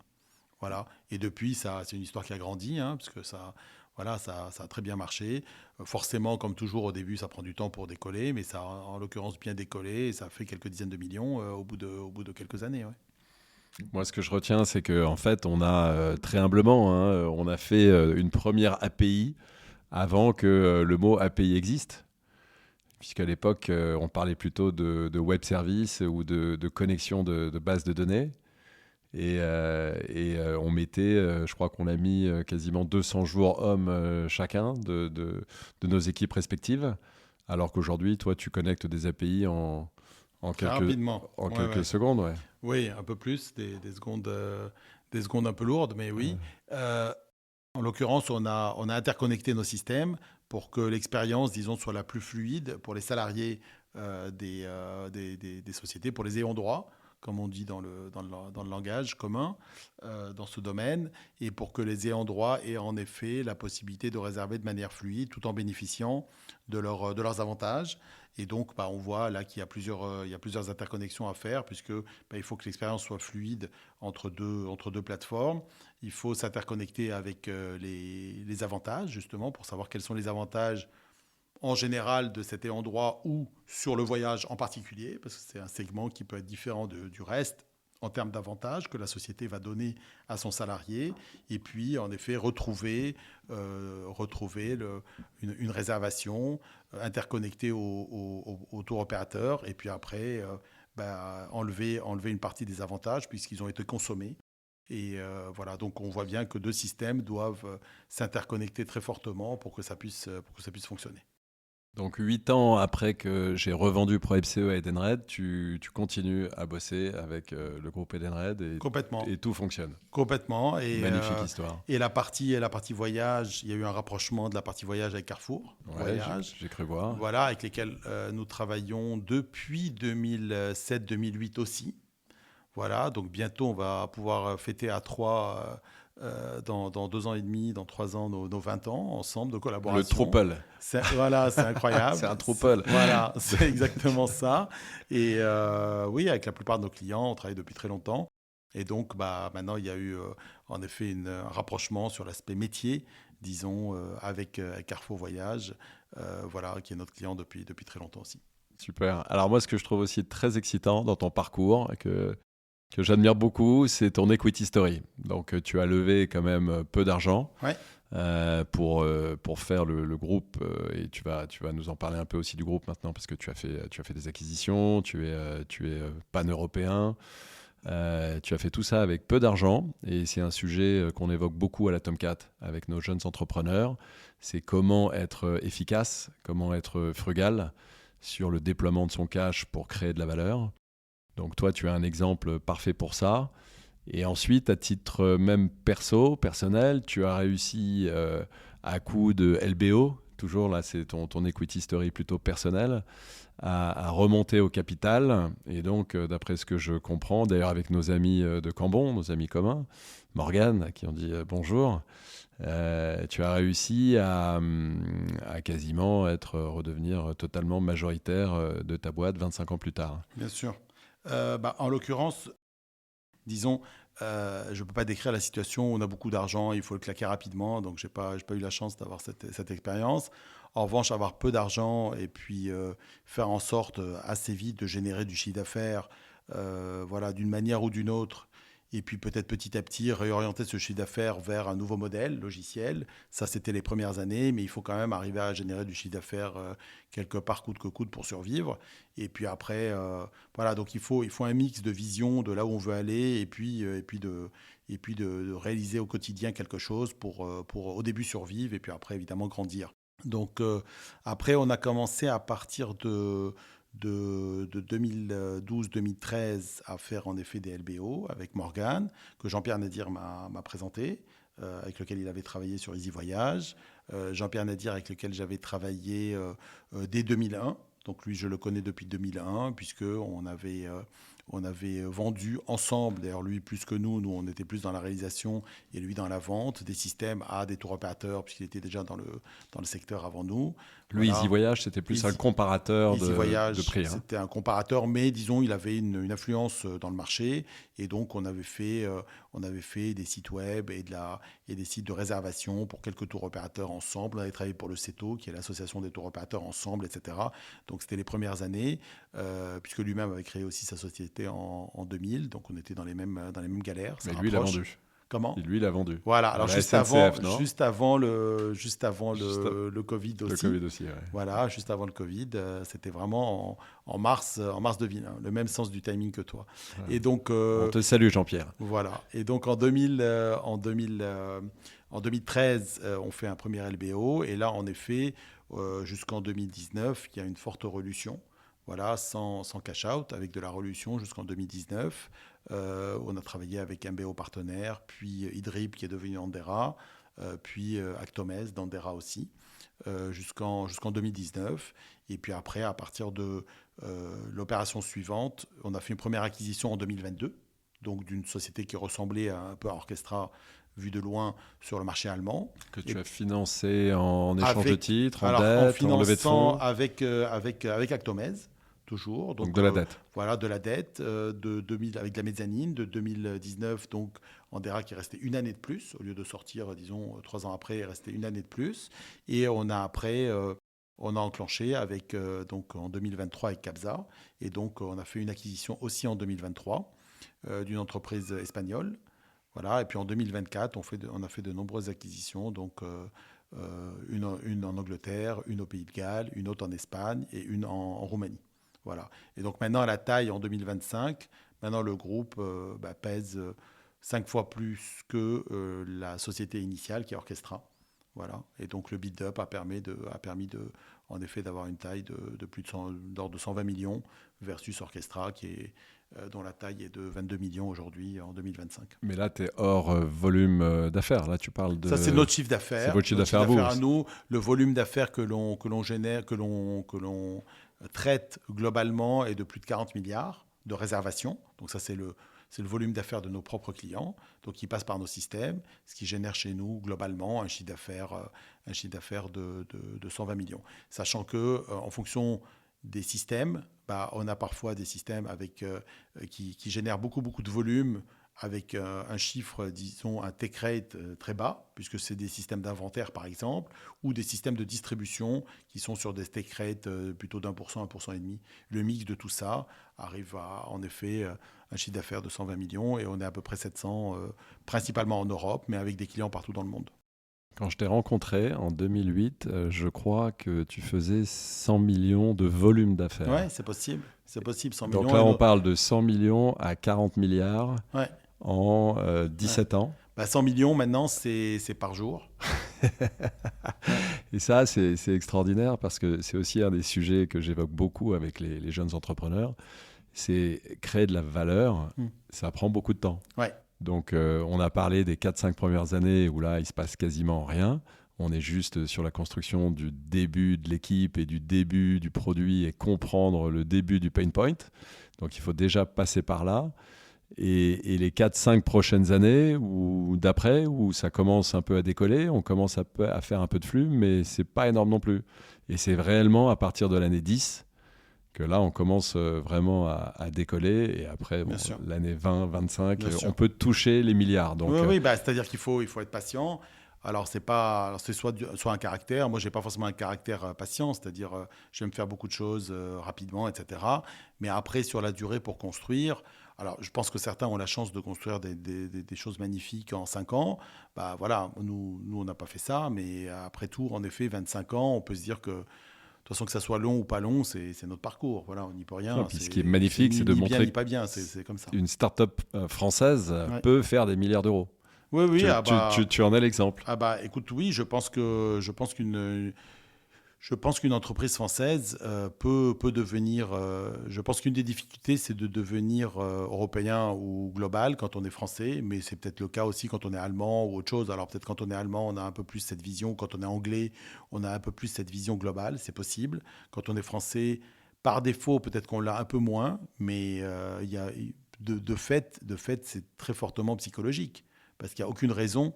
Voilà. Et depuis, c'est une histoire qui a grandi, parce que ça a très bien marché. Forcément, comme toujours, au début, ça prend du temps pour décoller, mais ça a en l'occurrence bien décollé, et ça a fait quelques dizaines de millions au bout de quelques années. Ouais. Moi, ce que je retiens, c'est qu'en fait, on a très humblement, on a fait une première API avant que le mot API existe, puisqu'à l'époque, on parlait plutôt de web service ou de connexion de bases de données. On mettait, je crois qu'on a mis quasiment 200 jours hommes chacun de nos équipes respectives. Alors qu'aujourd'hui, toi, tu connectes des API en quelques secondes. Ouais. Oui, un peu plus, des secondes un peu lourdes, mais oui. En l'occurrence, on a interconnecté nos systèmes pour que l'expérience, disons, soit la plus fluide pour les salariés des sociétés, pour les ayants droit, comme on dit dans le langage commun, dans ce domaine, et pour que les ayants droit aient en effet la possibilité de réserver de manière fluide tout en bénéficiant de leurs avantages. Et donc, on voit là qu'il y a plusieurs interconnexions à faire, puisque il faut que l'expérience soit fluide entre deux plateformes. Il faut s'interconnecter avec les avantages, justement, pour savoir quels sont les avantages en général de cet ayant droit ou sur le voyage en particulier, parce que c'est un segment qui peut être différent du reste en termes d'avantages que la société va donner à son salarié, et puis en effet retrouver une réservation interconnectée au tour opérateur, et puis après enlever une partie des avantages puisqu'ils ont été consommés. Et voilà, donc on voit bien que deux systèmes doivent s'interconnecter très fortement pour que ça puisse fonctionner. Donc 8 ans après que j'ai revendu ProFCE à Edenred, tu continues à bosser avec le groupe Edenred Complètement. Et tout fonctionne. Complètement. Et, magnifique histoire. Et la partie voyage, il y a eu un rapprochement de la partie voyage avec Carrefour. Ouais, voyage. J'ai cru voir. Voilà, avec lesquels nous travaillons depuis 2007-2008 aussi. Voilà, donc bientôt on va pouvoir fêter à 3 dans 2 ans et demi, dans 3 ans, nos 20 ans ensemble de collaboration. Le trouble. Voilà, c'est incroyable. C'est un trouble. Voilà, c'est exactement ça. Et oui, avec la plupart de nos clients, on travaille depuis très longtemps. Et donc, maintenant, il y a eu en effet un rapprochement sur l'aspect métier, disons, avec Carrefour Voyage, voilà, qui est notre client depuis très longtemps aussi. Super. Alors moi, ce que je trouve aussi très excitant dans ton parcours, que j'admire beaucoup, c'est ton equity story. Donc, tu as levé quand même peu d'argent pour faire le groupe. Et tu vas nous en parler un peu aussi du groupe maintenant, parce que tu as fait des acquisitions, tu es pan-européen. Tu as fait tout ça avec peu d'argent. Et c'est un sujet qu'on évoque beaucoup à la Tomcat avec nos jeunes entrepreneurs. C'est comment être efficace, comment être frugal sur le déploiement de son cash pour créer de la valeur. Donc toi, tu as un exemple parfait pour ça. Et ensuite, à titre même personnel, tu as réussi à coup de LBO, toujours là, c'est ton equity story plutôt personnel, à remonter au capital. Et donc, d'après ce que je comprends, d'ailleurs avec nos amis de Cambon, nos amis communs, Morgane, à qui on dit bonjour, tu as réussi à quasiment redevenir totalement majoritaire de ta boîte 25 ans plus tard. Bien sûr. En l'occurrence, disons, je ne peux pas décrire la situation où on a beaucoup d'argent, il faut le claquer rapidement, donc je n'ai pas eu la chance d'avoir cette expérience. En revanche, avoir peu d'argent et puis faire en sorte assez vite de générer du chiffre d'affaires, voilà, d'une manière ou d'une autre, et puis peut-être petit à petit réorienter ce chiffre d'affaires vers un nouveau modèle logiciel. Ça, c'était les premières années, mais il faut quand même arriver à générer du chiffre d'affaires quelque part coûte que coûte pour survivre. Et puis après, voilà, donc il faut un mix de vision de là où on veut aller et puis de réaliser au quotidien quelque chose pour au début survivre et puis après évidemment grandir. Donc après, on a commencé à partir de 2012-2013 à faire en effet des LBO avec Morgane, que Jean-Pierre Nadir m'a présenté, avec lequel il avait travaillé sur Easy Voyage. Jean-Pierre Nadir avec lequel j'avais travaillé dès 2001. Donc lui, je le connais depuis 2001, puisqu'on avait vendu ensemble, d'ailleurs lui plus que nous on était plus dans la réalisation et lui dans la vente des systèmes à des tour opérateurs, puisqu'il était déjà dans le secteur avant nous. Lui, voilà. Easy Voyage, c'était plus un comparateur de prix. C'était un comparateur, mais disons, il avait une influence dans le marché. Et donc, on avait fait des sites web et des sites de réservation pour quelques tours opérateurs ensemble. On avait travaillé pour le CETO, qui est l'association des tours opérateurs ensemble, etc. Donc, c'était les premières années, puisque lui-même avait créé aussi sa société en 2000. Donc, on était dans les mêmes galères. Mais lui, il a vendu. Comment ? Et lui, il a vendu. Voilà, alors La juste SNCF, non ? avant le Covid Le aussi. Covid aussi, ouais. Voilà, juste avant le Covid, c'était vraiment en mars 2000, hein, le même sens du timing que toi. Voilà. Et donc, On te salue, Jean-Pierre. voilà. Et donc en 2013, on fait un premier LBO. Et là, en effet, jusqu'en 2019, il y a une forte relution. Voilà, sans cash out, avec de la relution jusqu'en 2019. On a travaillé avec MBO Partenaire, puis Idrip qui est devenu Andera, puis Actomez d'Andera aussi, jusqu'en 2019. Et puis après, à partir de l'opération suivante, on a fait une première acquisition en 2022, donc d'une société qui ressemblait un peu à Orchestra vu de loin sur le marché allemand. Que tu as financé en échange de Avec, titres, en alors, dette, en levée de fonds. avec Actomez, toujours. Donc de la dette. Voilà, de la dette, avec de la mezzanine, de 2019, donc Andera qui est resté une année de plus, au lieu de sortir, disons, 3 ans après, est resté une année de plus. Et on a enclenché donc en 2023 avec Capza. Et donc, on a fait une acquisition aussi en 2023 d'une entreprise espagnole. Voilà, et puis en 2024, on a fait de nombreuses acquisitions, donc une en Angleterre, une au Pays de Galles, une autre en Espagne et une en Roumanie. Voilà. Et donc maintenant, à la taille en 2025, maintenant le groupe pèse 5 fois plus que la société initiale qui est Orchestra. Voilà. Et donc le build-up a permis en effet d'avoir une taille de plus d'ordre de 120 millions versus Orchestra dont la taille est de 22 millions aujourd'hui en 2025. Mais là, tu es hors volume d'affaires. Là, tu parles de... Ça, c'est notre chiffre d'affaires. C'est votre chiffre d'affaires à nous. Le volume d'affaires que l'on génère, que l'on traite globalement est de plus de 40 milliards de réservations. Donc ça, c'est le volume d'affaires de nos propres clients, donc qui passe par nos systèmes, ce qui génère chez nous globalement un chiffre d'affaires de 120 millions. Sachant que en fonction des systèmes, on a parfois des systèmes qui génèrent beaucoup de volume avec un chiffre, disons, un take rate très bas, puisque c'est des systèmes d'inventaire, par exemple, ou des systèmes de distribution qui sont sur des take rates plutôt d'1%, 1,5%. Le mix de tout ça arrive à, en effet, un chiffre d'affaires de 120 millions, et on est à peu près 700, principalement en Europe, mais avec des clients partout dans le monde. Quand je t'ai rencontré en 2008, je crois que tu faisais 100 millions de volume d'affaires. Oui, c'est possible. 100 Donc millions. là, on parle de 100 millions à 40 milliards en 17 ans. 100 millions, maintenant, c'est par jour. Et ça, c'est extraordinaire parce que c'est aussi un des sujets que j'évoque beaucoup avec les jeunes entrepreneurs. C'est créer de la valeur. Ça prend beaucoup de temps. Ouais. Donc, on a parlé des 4-5 premières années où là, il ne se passe quasiment rien. On est juste sur la construction du début de l'équipe et du début du produit et comprendre le début du pain point. Donc, il faut déjà passer par là. Et les 4-5 prochaines années ou d'après, où ça commence un peu à décoller, on commence à faire un peu de flux, mais ce n'est pas énorme non plus. Et c'est réellement à partir de l'année 10 que là, on commence vraiment à décoller. Et après, l'année 20, 25, on peut toucher les milliards. Donc, oui, c'est-à-dire qu'il faut être patient. Alors, c'est soit un caractère. Moi, je n'ai pas forcément un caractère patient, c'est-à-dire je vais me faire beaucoup de choses rapidement, etc. Mais après, sur la durée pour construire, alors je pense que certains ont la chance de construire des choses magnifiques en 5 ans. Voilà, nous on n'a pas fait ça. Mais après tout, en effet, 25 ans, on peut se dire que de toute façon, que ça soit long ou pas long, c'est notre parcours. Voilà, on n'y peut rien. Puis ce qui est magnifique, c'est de montrer bien, ni pas bien, c'est comme ça. Une start-up française peut faire des milliards d'euros. Oui. Tu en es l'exemple. Écoute, oui, je pense qu'une entreprise française peut devenir... je pense qu'une des difficultés, c'est de devenir européen ou global quand on est français, mais c'est peut-être le cas aussi quand on est allemand ou autre chose. Alors peut-être quand on est allemand, on a un peu plus cette vision. Quand on est anglais, on a un peu plus cette vision globale. C'est possible. Quand on est français, par défaut, peut-être qu'on l'a un peu moins, mais de fait, c'est très fortement psychologique. Parce qu'il n'y a aucune raison,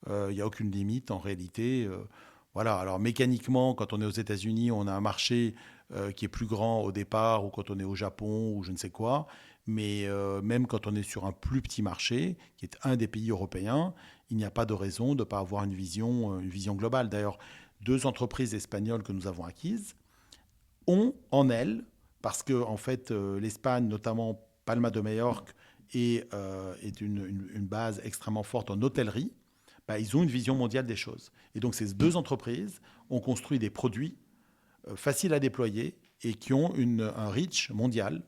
il n'y a aucune limite en réalité. Voilà, alors mécaniquement, quand on est aux États-Unis, on a un marché qui est plus grand au départ, ou quand on est au Japon, ou je ne sais quoi. Mais même quand on est sur un plus petit marché, qui est un des pays européens, il n'y a pas de raison de ne pas avoir une vision globale. D'ailleurs, 2 entreprises espagnoles que nous avons acquises ont en elles, parce que en fait, l'Espagne, notamment Palma de Majorque, est une base extrêmement forte en hôtellerie, ils ont une vision mondiale des choses. Et donc, ces deux entreprises ont construit des produits faciles à déployer et qui ont un reach mondial.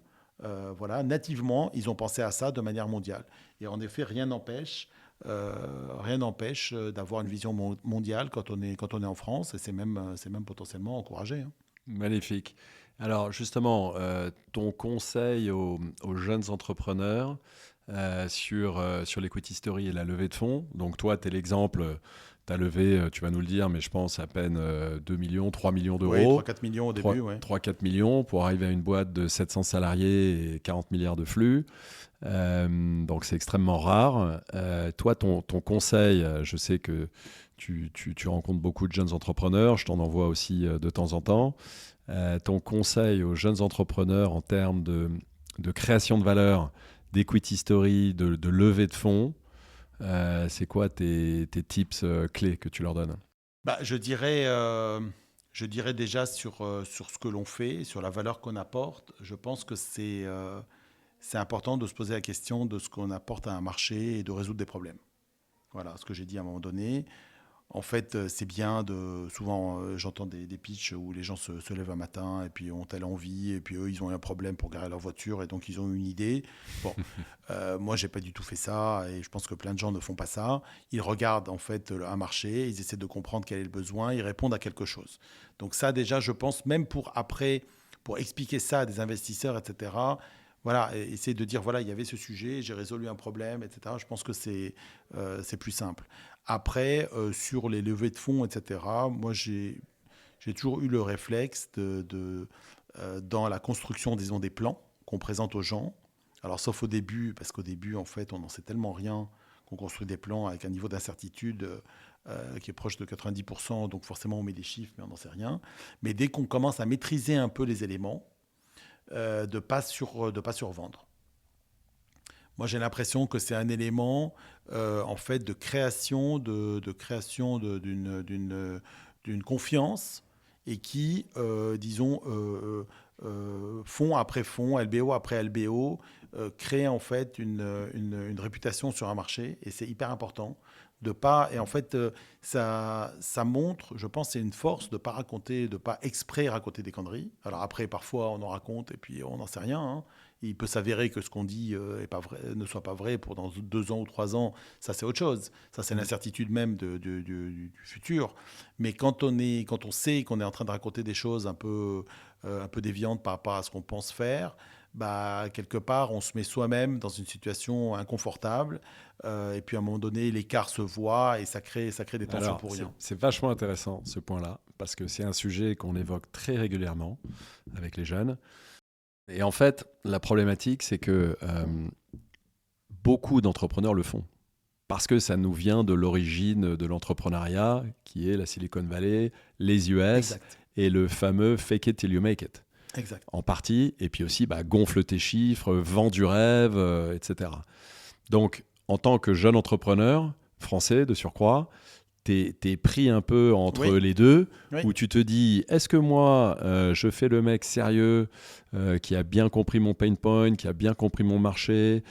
Nativement, ils ont pensé à ça de manière mondiale. Et en effet, rien n'empêche d'avoir une vision mondiale quand on est en France, et c'est même potentiellement encouragé. Hein. Magnifique. Alors justement, ton conseil aux jeunes entrepreneurs sur l'equity story et la levée de fonds. Donc toi, tu es l'exemple, tu as levé, tu vas nous le dire, mais je pense à peine 2 millions, 3 millions d'euros. Oui, 3-4 millions au début. 3-4 millions pour arriver à une boîte de 700 salariés et 40 milliards de flux. Donc c'est extrêmement rare. Toi, ton conseil, je sais que tu rencontres beaucoup de jeunes entrepreneurs, je t'en envoie aussi de temps en temps. Ton conseil aux jeunes entrepreneurs en termes de création de valeur, d'equity story, de levée de fonds, c'est quoi tes tips clés que tu leur donnes? Je dirais déjà sur ce que l'on fait, sur la valeur qu'on apporte. Je pense que c'est important de se poser la question de ce qu'on apporte à un marché et de résoudre des problèmes. Voilà ce que j'ai dit à un moment donné. En fait, c'est bien souvent, j'entends des pitchs où les gens se lèvent un matin et puis ont telle envie et puis eux, ils ont un problème pour garer leur voiture et donc ils ont une idée. Bon, moi, j'ai pas du tout fait ça et je pense que plein de gens ne font pas ça. Ils regardent en fait un marché, ils essaient de comprendre quel est le besoin, ils répondent à quelque chose. Donc ça, déjà, je pense, même pour expliquer ça à des investisseurs, etc., voilà, essayer de dire, voilà, il y avait ce sujet, j'ai résolu un problème, etc. Je pense que c'est plus simple. Après, sur les levées de fonds, etc., moi, j'ai toujours eu le réflexe dans la construction, disons, des plans qu'on présente aux gens. Alors, sauf au début, parce qu'au début, en fait, on n'en sait tellement rien qu'on construit des plans avec un niveau d'incertitude qui est proche de 90%. Donc, forcément, on met des chiffres, mais on n'en sait rien. Mais dès qu'on commence à maîtriser un peu les éléments, de ne pas survendre. Moi, j'ai l'impression que c'est un élément en fait de création d'une confiance et qui, disons, fonds après fonds, LBO après LBO, crée en fait une réputation sur un marché et c'est hyper important. Et en fait, ça montre, je pense, c'est une force de pas exprès raconter des conneries. Alors après, parfois, on en raconte et puis on n'en sait rien. Hein. Il peut s'avérer que ce qu'on dit ne soit pas vrai pour dans 2 ans ou 3 ans. Ça, c'est autre chose. Ça, c'est l'incertitude même du futur. Mais quand on sait qu'on est en train de raconter des choses un peu déviantes par rapport à ce qu'on pense faire, quelque part, on se met soi-même dans une situation inconfortable. Et puis, à un moment donné, l'écart se voit et ça crée des tensions pour rien. C'est vachement intéressant, ce point-là, parce que c'est un sujet qu'on évoque très régulièrement avec les jeunes. Et en fait, la problématique, c'est que beaucoup d'entrepreneurs le font. Parce que ça nous vient de l'origine de l'entrepreneuriat, qui est la Silicon Valley, les US, exact. Et le fameux « fake it till you make it ». Exact. En partie, et puis aussi gonfle tes chiffres, vends du rêve, etc. Donc, en tant que jeune entrepreneur français de surcroît, t'es pris un peu entre les deux, où tu te dis, est-ce que moi, je fais le mec sérieux, qui a bien compris mon pain point, qui a bien compris mon marché,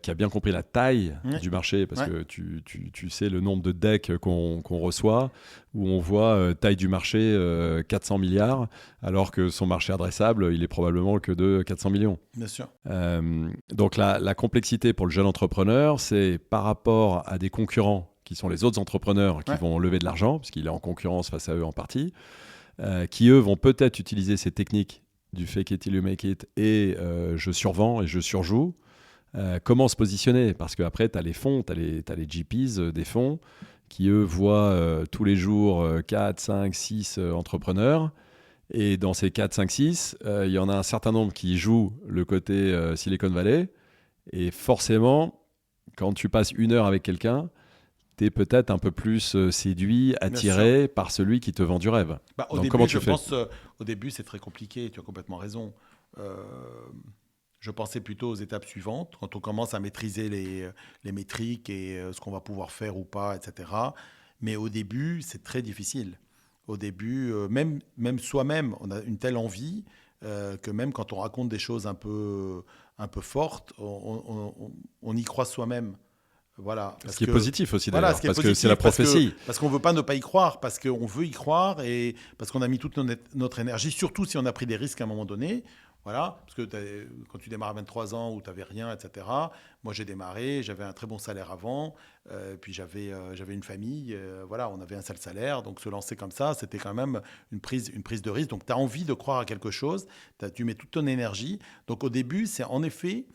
qui a bien compris la taille du marché, parce que tu sais le nombre de decks qu'on reçoit, où on voit taille du marché 400 milliards, alors que son marché adressable, il est probablement que de 400 millions. Bien sûr. Donc la complexité pour le jeune entrepreneur, c'est par rapport à des concurrents qui sont les autres entrepreneurs qui vont lever de l'argent, puisqu'il est en concurrence face à eux en partie, qui eux vont peut-être utiliser ces techniques du fake it till you make it et je survends et je surjoue. Comment se positionner? Parce qu'après, tu as les fonds, tu as les GPs des fonds qui, eux, voient tous les jours 4, 5, 6 entrepreneurs. Et dans ces 4, 5, 6, il y en a un certain nombre qui jouent le côté Silicon Valley. Et forcément, quand tu passes 1 heure avec quelqu'un, tu es peut-être un peu plus séduit, attiré par celui qui te vend du rêve. Au début, comment tu fais? Au début, c'est très compliqué, tu as complètement raison. Je pensais plutôt aux étapes suivantes, quand on commence à maîtriser les métriques et ce qu'on va pouvoir faire ou pas, etc. Mais au début, c'est très difficile. Au début, même soi-même, on a une telle envie que même quand on raconte des choses un peu fortes, on y croit soi-même. Voilà, ce qui est positif aussi voilà, d'ailleurs, parce que c'est la prophétie. Parce qu'on ne veut pas ne pas y croire, parce qu'on veut y croire et parce qu'on a mis toute notre énergie, surtout si on a pris des risques à un moment donné. Voilà, parce que quand tu démarres à 23 ans où tu n'avais rien, etc. Moi, j'ai démarré, j'avais un très bon salaire avant, puis j'avais une famille, voilà, on avait un seul salaire, donc se lancer comme ça, c'était quand même une prise de risque. Donc, tu as envie de croire à quelque chose, tu mets toute ton énergie. Donc, au début, c'est en effet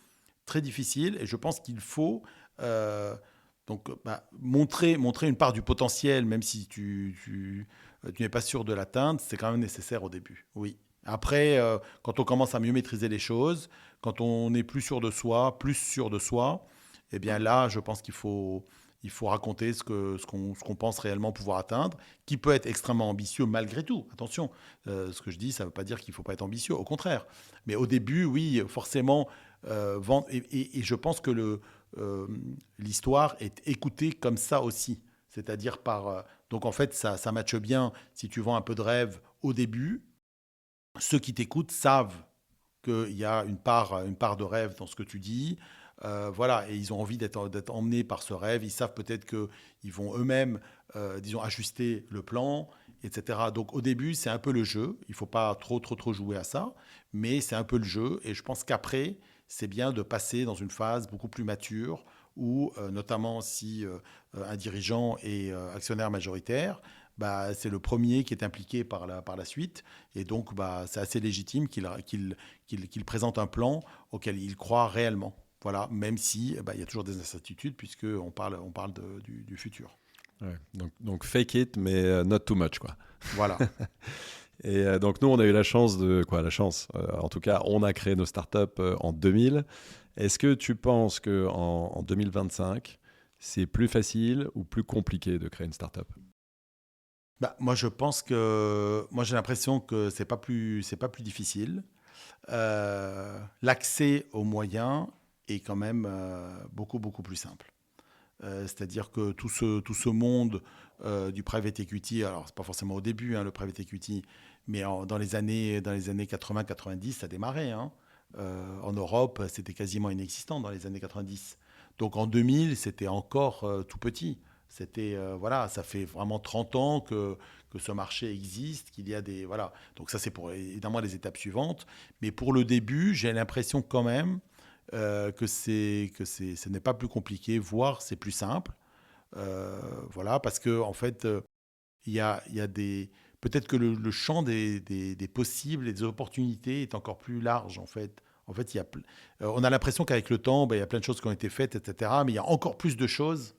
très difficile et je pense qu'il faut montrer une part du potentiel, même si tu n'es pas sûr de l'atteindre, c'est quand même nécessaire au début, oui. Après, quand on commence à mieux maîtriser les choses, quand on est plus sûr de soi, eh bien là, je pense qu'il faut raconter ce qu'on pense réellement pouvoir atteindre, qui peut être extrêmement ambitieux malgré tout. Attention, ce que je dis, ça ne veut pas dire qu'il ne faut pas être ambitieux, au contraire. Mais au début, oui, forcément, vendre. Et je pense que l'histoire est écoutée comme ça aussi. C'est-à-dire donc en fait, ça matche bien si tu vends un peu de rêve au début. Ceux qui t'écoutent savent qu'il y a une part de rêve dans ce que tu dis. Voilà, et ils ont envie d'être emmenés par ce rêve. Ils savent peut-être qu'ils vont eux-mêmes, ajuster le plan, etc. Donc au début, c'est un peu le jeu. Il ne faut pas trop jouer à ça, mais c'est un peu le jeu. Et je pense qu'après, c'est bien de passer dans une phase beaucoup plus mature où, notamment si un dirigeant est actionnaire majoritaire, c'est le premier qui est impliqué par la suite. Et donc, c'est assez légitime qu'il présente un plan auquel il croit réellement. Voilà, même si il y a toujours des incertitudes puisqu'on parle du futur. Ouais, donc fake it, mais not too much, quoi. Voilà. Et donc nous, on a eu la chance en tout cas, on a créé nos startups en 2000. Est-ce que tu penses qu'en 2025, c'est plus facile ou plus compliqué de créer une startup ? Moi, je pense j'ai l'impression que c'est pas plus difficile. L'accès aux moyens est quand même beaucoup plus simple. C'est-à-dire que tout ce monde du private equity, alors c'est pas forcément au début le private equity, mais dans les années 80-90, ça démarrait. En Europe, c'était quasiment inexistant dans les années 90. Donc en 2000, c'était encore tout petit. C'était ça fait vraiment 30 ans que ce marché existe, qu'il y a des voilà. Donc ça c'est pour évidemment les étapes suivantes, mais pour le début, j'ai l'impression quand même que ce n'est pas plus compliqué, voire c'est plus simple. Voilà, parce que en fait, il y a des peut-être que le champ des possibles et des opportunités est encore plus large en fait. En fait, on a l'impression qu'avec le temps, il y a plein de choses qui ont été faites, etc. Mais il y a encore plus de choses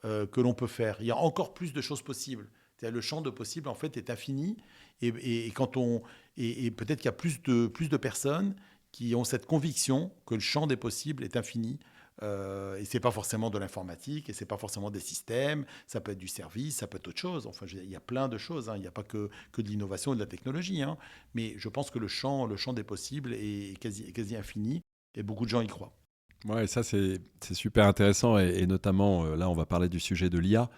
que l'on peut faire. Il y a encore plus de choses possibles. C'est-à-dire, le champ de possibles, en fait, est infini. Et peut-être qu'il y a plus de personnes qui ont cette conviction que le champ des possibles est infini. Et ce n'est pas forcément de l'informatique, et ce n'est pas forcément des systèmes. Ça peut être du service, ça peut être autre chose. Enfin, il y a plein de choses. Il n'y a pas que de l'innovation et de la technologie. Mais je pense que le champ des possibles est quasi infini. Et beaucoup de gens y croient. Ouais, ça c'est super intéressant et notamment là on va parler du sujet de l'IA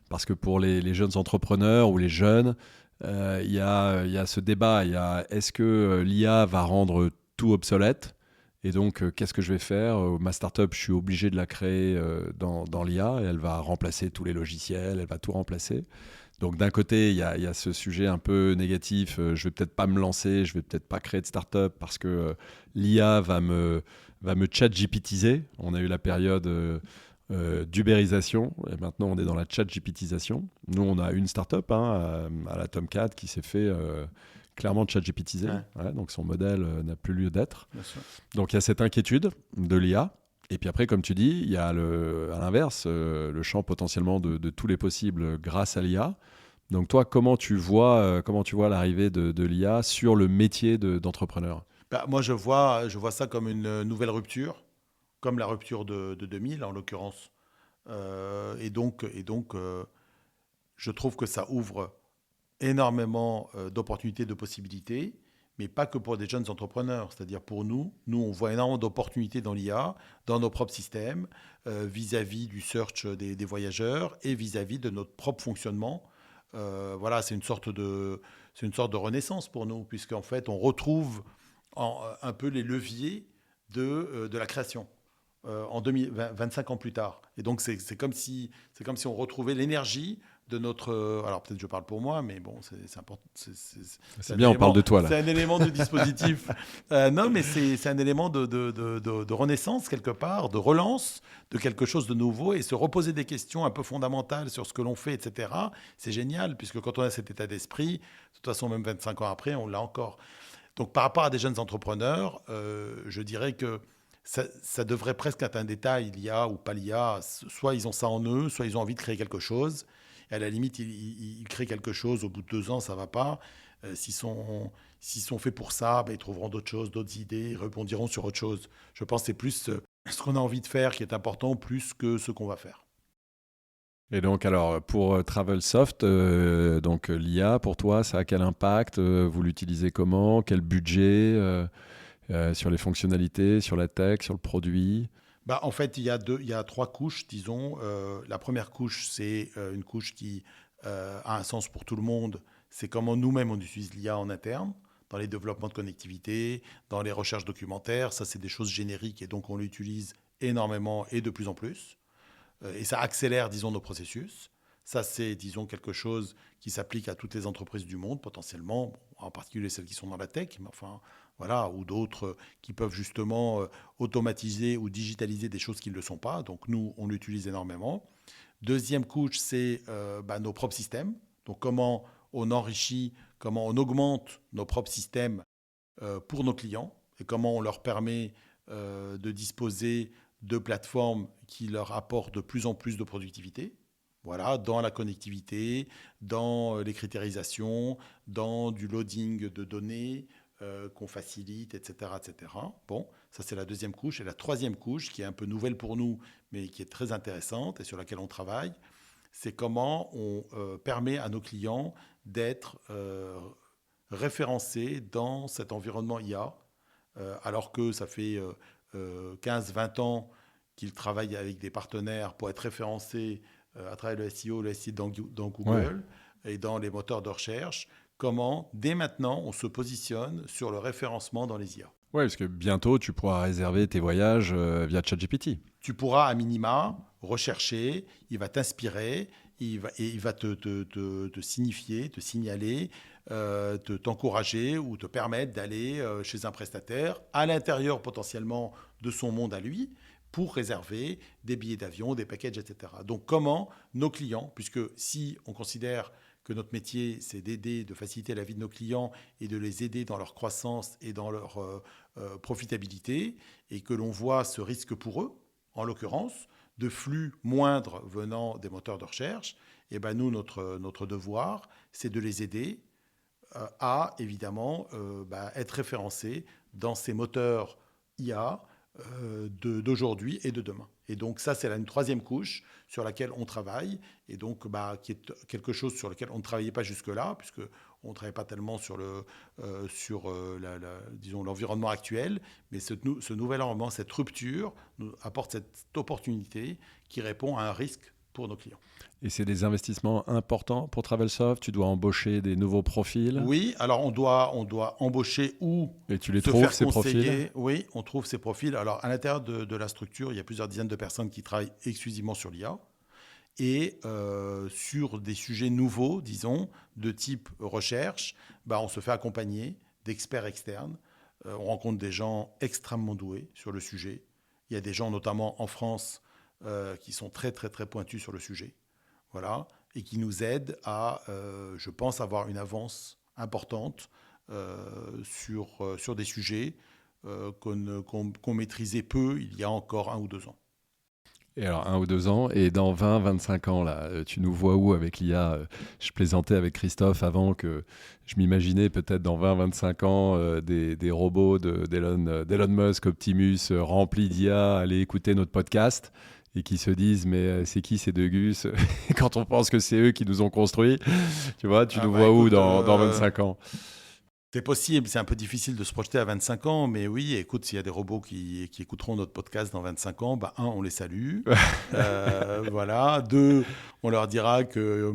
parce que pour les jeunes entrepreneurs ou les jeunes, il y a ce débat, est-ce que l'IA va rendre tout obsolète et donc qu'est-ce que je vais faire ? Ma startup, je suis obligé de la créer dans l'IA et elle va remplacer tous les logiciels, elle va tout remplacer. Donc d'un côté, il y a ce sujet un peu négatif, je vais peut-être pas me lancer, je vais peut-être pas créer de startup parce que l'IA va me chat-GPTiser. On a eu la période d'ubérisation et maintenant on est dans la chat-GPTisation. Nous, on a une startup à la Tomcat qui s'est fait clairement chat-GPTiser. Ouais, donc son modèle n'a plus lieu d'être. Donc il y a cette inquiétude de l'IA. Et puis après, comme tu dis, il y a à l'inverse, le champ potentiellement de tous les possibles grâce à l'IA. Donc toi, comment tu vois l'arrivée de l'IA sur le métier d'entrepreneur ? Moi, je vois ça comme une nouvelle rupture, comme la rupture de 2000 en l'occurrence. Et donc, je trouve que ça ouvre énormément d'opportunités, de possibilités, mais pas que pour des jeunes entrepreneurs. C'est-à-dire pour nous, on voit énormément d'opportunités dans l'IA, dans nos propres systèmes, vis-à-vis du search des voyageurs et vis-à-vis de notre propre fonctionnement. C'est une sorte de renaissance pour nous, puisqu'en fait, on retrouve un peu les leviers de la création en 25 ans plus tard. Et donc, c'est comme si on retrouvait l'énergie de notre... alors, peut-être je parle pour moi, mais bon, c'est important. C'est bien, on parle de toi, là. C'est un élément du dispositif. Non, mais c'est un élément de renaissance, quelque part, de relance de quelque chose de nouveau et se reposer des questions un peu fondamentales sur ce que l'on fait, etc. C'est génial, puisque quand on a cet état d'esprit, de toute façon, même 25 ans après, on l'a encore. Donc, par rapport à des jeunes entrepreneurs, je dirais que ça devrait presque être un détail, l'IA ou pas l'IA. Soit ils ont ça en eux, soit ils ont envie de créer quelque chose. Et à la limite, ils créent quelque chose, au bout de 2 ans, ça ne va pas. S'ils sont faits pour ça, ils trouveront d'autres choses, d'autres idées, ils rebondiront sur autre chose. Je pense que c'est plus ce qu'on a envie de faire qui est important, plus que ce qu'on va faire. Et donc, alors, pour Travelsoft, donc l'IA, pour toi, ça a quel impact? Vous l'utilisez comment? Quel budget sur les fonctionnalités, sur la tech, sur le produit? En fait, il y a 3 couches, disons. La première couche, c'est une couche qui a un sens pour tout le monde. C'est comment nous-mêmes, on utilise l'IA en interne, dans les développements de connectivité, dans les recherches documentaires. Ça, c'est des choses génériques et donc on l'utilise énormément et de plus en plus. Et ça accélère, disons, nos processus. Ça, c'est, disons, quelque chose qui s'applique à toutes les entreprises du monde, potentiellement, en particulier celles qui sont dans la tech, mais enfin, voilà, ou d'autres qui peuvent justement automatiser ou digitaliser des choses qui ne le sont pas. Donc, nous, on l'utilise énormément. Deuxième couche, c'est nos propres systèmes. Donc, comment on enrichit, comment on augmente nos propres systèmes pour nos clients et comment on leur permet de disposer de plateformes qui leur apportent de plus en plus de productivité. Voilà, dans la connectivité, dans les critérisations, dans du loading de données qu'on facilite, etc., etc. Bon, ça c'est la deuxième couche. Et la troisième couche, qui est un peu nouvelle pour nous, mais qui est très intéressante et sur laquelle on travaille, c'est comment on permet à nos clients d'être référencés dans cet environnement IA, alors que ça fait 15-20 ans qu'ils travaillent avec des partenaires pour être référencés à travers le SEO dans Google et dans les moteurs de recherche. Comment, dès maintenant, on se positionne sur le référencement dans les IA. Oui, parce que bientôt, tu pourras réserver tes voyages via ChatGPT. Tu pourras, à minima, rechercher, il va t'inspirer, il va te signifier, te signaler, t'encourager ou te permettre d'aller chez un prestataire à l'intérieur potentiellement de son monde à lui pour réserver des billets d'avion, des packages, etc. Donc comment nos clients, puisque si on considère que notre métier, c'est d'aider, de faciliter la vie de nos clients et de les aider dans leur croissance et dans leur profitabilité, et que l'on voit ce risque pour eux, en l'occurrence, de flux moindres venant des moteurs de recherche, et ben nous, notre devoir, c'est de les aider à, évidemment, être référencés dans ces moteurs IA d'aujourd'hui et de demain. Et donc ça, c'est une troisième couche sur laquelle on travaille, et donc qui est quelque chose sur lequel on ne travaillait pas jusque-là, puisqu'on ne travaillait pas tellement sur disons, l'environnement actuel, mais ce nouvel environnement, cette rupture, nous apporte cette opportunité qui répond à un risque pour nos clients. Et c'est des investissements importants pour Travelsoft? Tu dois embaucher des nouveaux profils? Oui, alors on doit embaucher ou et tu les trouves, ces profils? Oui, on trouve ces profils. Alors à l'intérieur de la structure, il y a plusieurs dizaines de personnes qui travaillent exclusivement sur l'IA et sur des sujets nouveaux, disons, de type recherche, on se fait accompagner d'experts externes. On rencontre des gens extrêmement doués sur le sujet. Il y a des gens, notamment en France, qui sont très, très, très pointus sur le sujet. Voilà, et qui nous aident à, je pense, avoir une avance importante sur des sujets qu'on maîtrisait peu il y a encore 1 ou 2 ans. Et alors, 1 ou 2 ans, et dans 20, 25 ans, là, tu nous vois où avec l'IA? Je plaisantais avec Christophe avant que je m'imaginais peut-être dans 20, 25 ans des robots d'Elon Musk, Optimus, remplis d'IA, aller écouter notre podcast et qui se disent mais c'est qui ces deux gus quand on pense que c'est eux qui nous ont construits. Tu vois, tu nous vois où dans 25 ans? C'est possible, c'est un peu difficile de se projeter à 25 ans, mais oui, écoute, s'il y a des robots qui écouteront notre podcast dans 25 ans, 1, on les salue. Voilà. 2, on leur dira que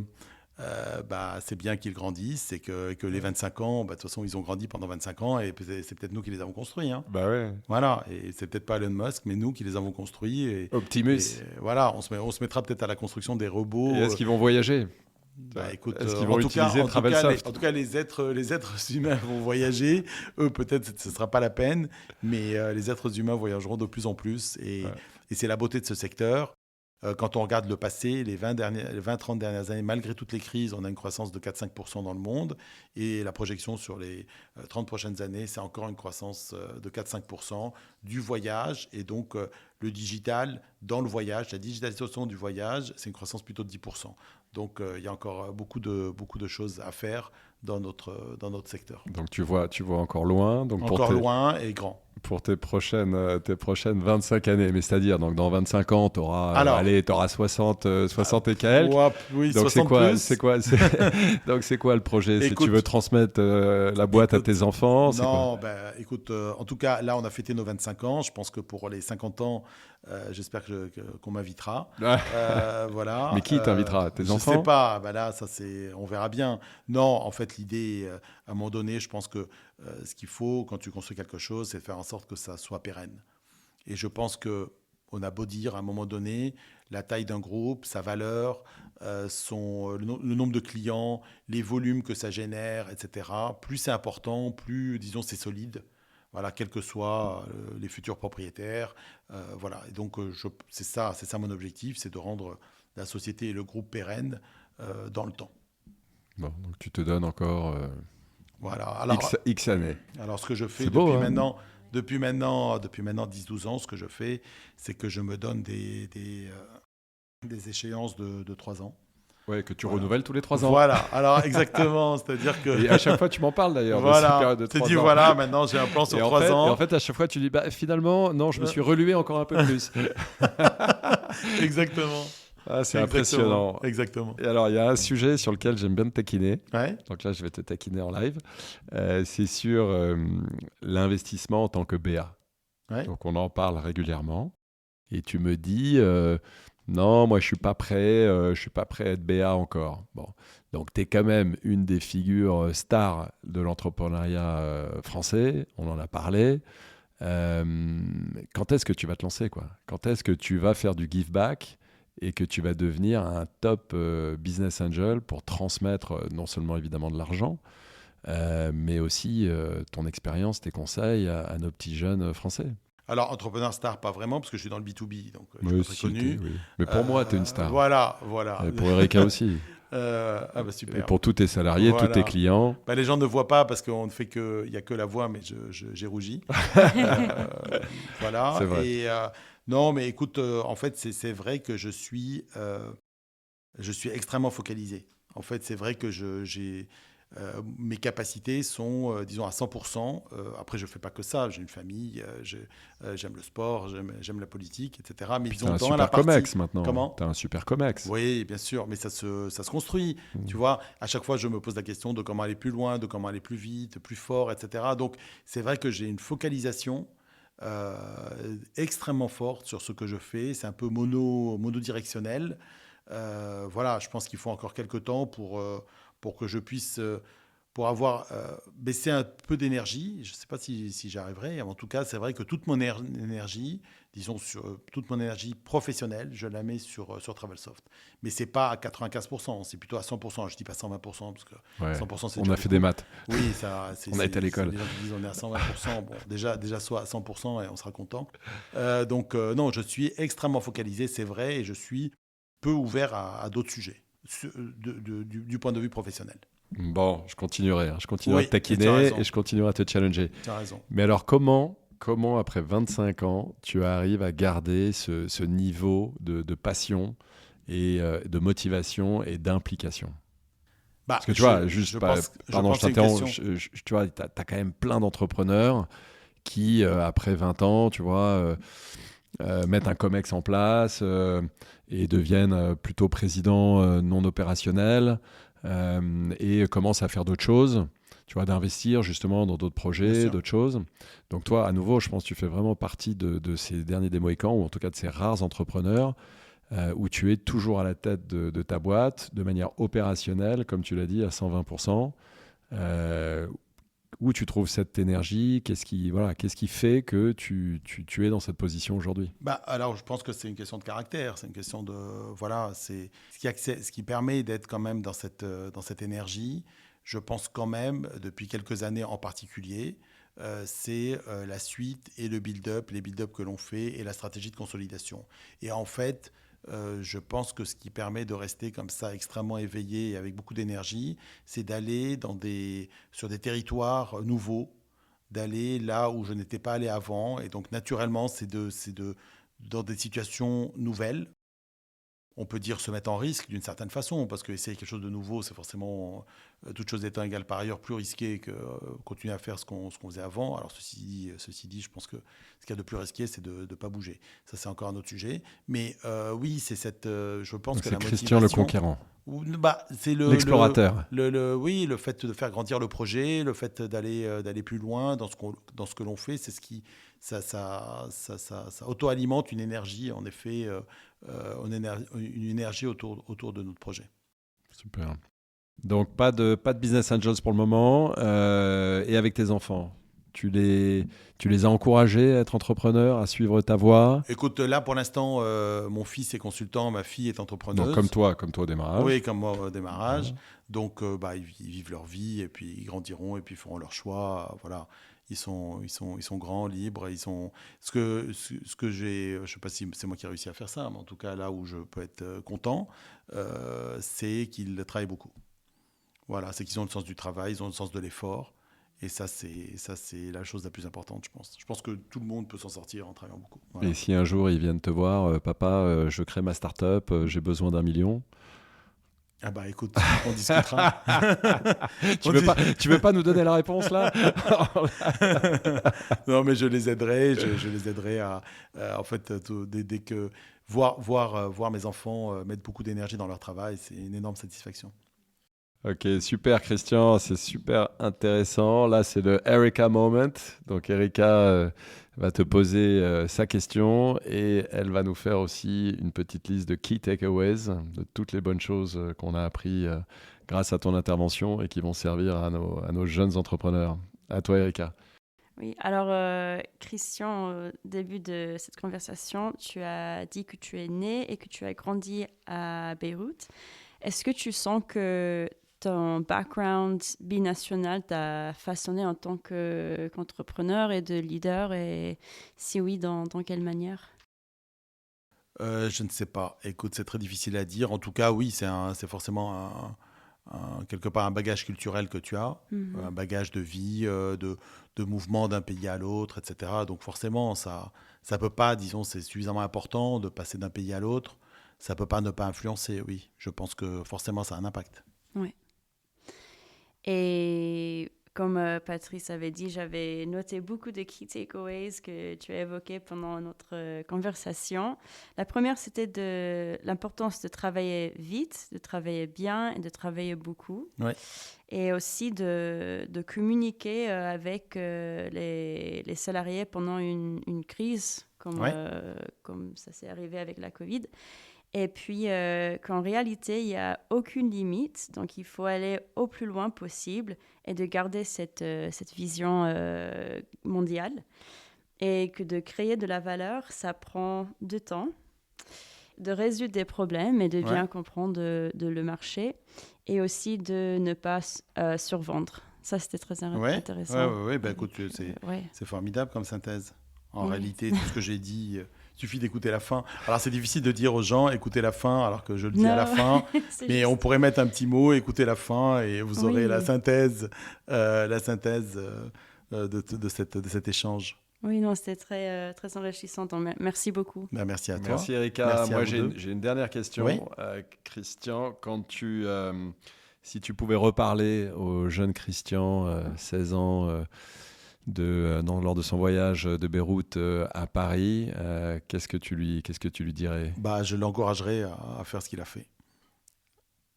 c'est bien qu'ils grandissent et que les 25 ans, de toute façon, ils ont grandi pendant 25 ans et c'est peut-être nous qui les avons construits. Hein. Bah ouais. Voilà, et c'est peut-être pas Elon Musk, mais nous qui les avons construits. Optimus. Voilà, on se mettra peut-être à la construction des robots. Et est-ce qu'ils vont voyager? Écoute, est-ce qu'ils vont utiliser Travelsoft? En tout cas, les êtres humains vont voyager. Eux, peut-être, ce ne sera pas la peine, mais les êtres humains voyageront de plus en plus. Et c'est la beauté de ce secteur. Quand on regarde le passé, les 20-30 dernières années, malgré toutes les crises, on a une croissance de 4-5% dans le monde. Et la projection sur les 30 prochaines années, c'est encore une croissance de 4-5% du voyage. Et donc, le digital dans le voyage, la digitalisation du voyage, c'est une croissance plutôt de 10%. Donc, il y a encore beaucoup de choses à faire dans notre secteur. Donc, tu vois encore loin. Donc loin et grand. Pour tes prochaines 25 années. Mais c'est-à-dire, donc dans 25 ans, tu auras 60 et quelques. Oui, donc 60 plus. Donc, c'est quoi le projet? Écoute, si tu veux transmettre la boîte à tes enfants? Non, écoute, en tout cas, là, on a fêté nos 25 ans. Je pense que pour les 50 ans, j'espère qu'on m'invitera. Voilà. Mais qui t'invitera? Tes enfants? Je sais pas. Là, on verra bien. Non, en fait, l'idée, à un moment donné, je pense que ce qu'il faut quand tu construis quelque chose, c'est de faire en sorte que ça soit pérenne. Et je pense qu'on a beau dire à un moment donné, la taille d'un groupe, sa valeur, le nombre de clients, les volumes que ça génère, etc. Plus c'est important, plus, disons, c'est solide. Voilà, quels que soient les futurs propriétaires. Voilà. Et donc, c'est ça mon objectif, c'est de rendre la société et le groupe pérenne dans le temps. Bon, donc tu te donnes encore voilà. Alors, X années. Alors, ce que je fais depuis maintenant 10-12 ans, ce que je fais, c'est que je me donne des échéances de 3 ans. Ouais, que tu renouvelles tous les 3 ans. Voilà, alors exactement, c'est-à-dire que... Et à chaque fois, tu m'en parles d'ailleurs. Voilà, de tu te dis, voilà, maintenant j'ai un plan sur 3 ans. Et en fait, à chaque fois, tu dis, finalement, non, je me suis relué encore un peu plus. Exactement. Ah, c'est impressionnant. Exactement. Et alors, il y a un sujet sur lequel j'aime bien te taquiner. Ouais. Donc là, je vais te taquiner en live. C'est sur l'investissement en tant que BA. Ouais. Donc, on en parle régulièrement. Et tu me dis, non, moi, je ne suis pas prêt à être BA encore. Bon. Donc, tu es quand même une des figures stars de l'entrepreneuriat français. On en a parlé. Quand est-ce que tu vas te lancer, quoi? Quand est-ce que tu vas faire du give back et que tu vas devenir un top business angel pour transmettre non seulement évidemment de l'argent, mais aussi ton expérience, tes conseils à nos petits jeunes français? Alors, entrepreneur star, pas vraiment, parce que je suis dans le B2B, donc je suis pas très connu. Oui. Mais pour moi, tu es une star. Voilà. Et pour Erika aussi. Super. Et pour tous tes salariés, tous tes clients. Les gens ne voient pas parce qu'il n'y a que la voix, mais j'ai rougi. Voilà. C'est vrai. Et, non, mais écoute, en fait, c'est vrai que je suis extrêmement focalisé. En fait, c'est vrai que mes capacités sont, disons, à 100%. Après, je ne fais pas que ça. J'ai une famille, j'aime le sport, j'aime la politique, etc. Mais tu as un super COMEX maintenant. Comment ? Tu as un super COMEX. Oui, bien sûr, mais ça se construit. Tu vois, à chaque fois, je me pose la question de comment aller plus loin, de comment aller plus vite, plus fort, etc. Donc, c'est vrai que j'ai une focalisation extrêmement forte sur ce que je fais. C'est un peu monodirectionnel. Voilà, je pense qu'il faut encore quelques temps pour que je puisse, pour avoir baissé un peu d'énergie. Je ne sais pas si j'y arriverai. En tout cas, c'est vrai que toute mon énergie, disons, toute mon énergie professionnelle, je la mets sur Travelsoft. Mais ce n'est pas à 95%, c'est plutôt à 100%. Je ne dis pas 120%, parce que 100%, c'est on a fait des maths. Oui, on a été à l'école. Les gens qui disent on est à 120%. Bon, déjà soit à 100% et on sera content. Donc, non, je suis extrêmement focalisé, c'est vrai, et je suis peu ouvert à d'autres sujets du point de vue professionnel. Bon, je continuerai à te taquiner et je continuerai à te challenger. Tu as raison. Mais alors, comment, après 25 ans, tu arrives à garder ce niveau de passion et de motivation et d'implication? Parce que tu vois, pardon, je t'interromps, tu vois, tu as quand même plein d'entrepreneurs qui, après 20 ans, tu vois, mettent un COMEX en place et deviennent plutôt présidents non opérationnels et commencent à faire d'autres choses, tu vois, d'investir justement dans d'autres projets, d'autres choses. Donc toi, à nouveau, je pense que tu fais vraiment partie de ces derniers des Mohicans, ou en tout cas de ces rares entrepreneurs où tu es toujours à la tête de ta boîte, de manière opérationnelle, comme tu l'as dit, à 120%. Où tu trouves cette énergie? Qu'est-ce qui fait que tu es dans cette position aujourd'hui? Alors, je pense que c'est une question de caractère. C'est une question de... Voilà, c'est ce qui permet d'être quand même dans cette énergie. Je pense quand même, depuis quelques années en particulier, c'est la suite et le build-up, les build-up que l'on fait et la stratégie de consolidation. Et en fait, je pense que ce qui permet de rester comme ça extrêmement éveillé et avec beaucoup d'énergie, c'est d'aller sur des territoires nouveaux, d'aller là où je n'étais pas allé avant. Et donc, naturellement, c'est dans des situations nouvelles. On peut dire se mettre en risque d'une certaine façon, parce que essayer quelque chose de nouveau, c'est forcément, toute chose étant égale par ailleurs, plus risqué que continuer à faire ce qu'on faisait avant. Alors ceci dit, je pense que ce qu'il y a de plus risqué, c'est de ne pas bouger. Ça, c'est encore un autre sujet. Mais oui, c'est je pense Donc que c'est la Christian motivation... le conquérant. C'est l'explorateur. Oui, le fait de faire grandir le projet, le fait d'aller plus loin dans ce que l'on fait, c'est ce qui... Ça auto-alimente une énergie, en effet, une énergie autour de notre projet. Super. Donc, pas de business angels pour le moment. Et avec tes enfants, tu les as encouragés à être entrepreneurs, à suivre ta voie? Écoute, là, pour l'instant, mon fils est consultant, ma fille est entrepreneuse. Donc, comme toi au démarrage. Oui, comme moi au démarrage. Ouais. Donc, ils vivent leur vie, et puis ils grandiront, et puis ils feront leur choix. Voilà. Ils sont grands, libres. Ce que j'ai, je ne sais pas si c'est moi qui ai réussi à faire ça, mais en tout cas, là où je peux être content, c'est qu'ils travaillent beaucoup. Voilà, c'est qu'ils ont le sens du travail, ils ont le sens de l'effort. Et ça, c'est la chose la plus importante, je pense. Je pense que tout le monde peut s'en sortir en travaillant beaucoup. Voilà. Et si un jour ils viennent te voir, papa, je crée ma start-up, j'ai besoin d'1 million. Écoute, on discutera. Tu veux pas nous donner la réponse là? Non, mais je les aiderai. Je les aiderai à en fait, dès que voir mes enfants mettre beaucoup d'énergie dans leur travail, c'est une énorme satisfaction. Ok, super Christian, c'est super intéressant. Là, c'est le Erica Moment. Donc Erica va te poser sa question et elle va nous faire aussi une petite liste de key takeaways, de toutes les bonnes choses qu'on a appris grâce à ton intervention et qui vont servir à nos jeunes entrepreneurs. À toi Erica. Oui, alors Christian, au début de cette conversation, tu as dit que tu es né et que tu as grandi à Beyrouth. Est-ce que tu sens que ton background binational t'a façonné en tant qu'entrepreneur et de leader, et si oui, dans quelle manière? Je ne sais pas. Écoute, c'est très difficile à dire. En tout cas, oui, c'est forcément quelque part un bagage culturel que tu as, un bagage de vie, de mouvement d'un pays à l'autre, etc. Donc forcément, ça peut pas, disons, c'est suffisamment important de passer d'un pays à l'autre. Ça peut pas ne pas influencer, oui. Je pense que forcément, ça a un impact. Oui. Et comme Patrice avait dit, j'avais noté beaucoup de key takeaways que tu as évoqués pendant notre conversation. La première, c'était de l'importance de travailler vite, de travailler bien et de travailler beaucoup. Ouais. Et aussi de communiquer avec les salariés pendant une crise, comme ça s'est arrivé avec la Covid. Et puis, qu'en réalité, il n'y a aucune limite, donc il faut aller au plus loin possible et de garder cette vision mondiale. Et que de créer de la valeur, ça prend du temps, de résoudre des problèmes et de bien comprendre de le marché, et aussi de ne pas survendre. Ça, c'était très intéressant. Oui. Écoute, c'est formidable comme synthèse. En réalité, tout ce que j'ai dit... Il suffit d'écouter la fin. Alors, c'est difficile de dire aux gens, écouez la fin, alors que je le dis à la fin. Mais juste... on pourrait mettre un petit mot, écoutez la fin, et vous aurez la synthèse de cet échange. Oui, non, c'était très, très enrichissant. Merci beaucoup. Merci à toi. Merci Erica. Merci. Moi, j'ai une dernière question. Oui. Christian, si tu pouvais reparler au jeune Christian, 16 ans... lors de son voyage de Beyrouth à Paris, qu'est-ce que tu lui dirais? Je l'encouragerais à faire ce qu'il a fait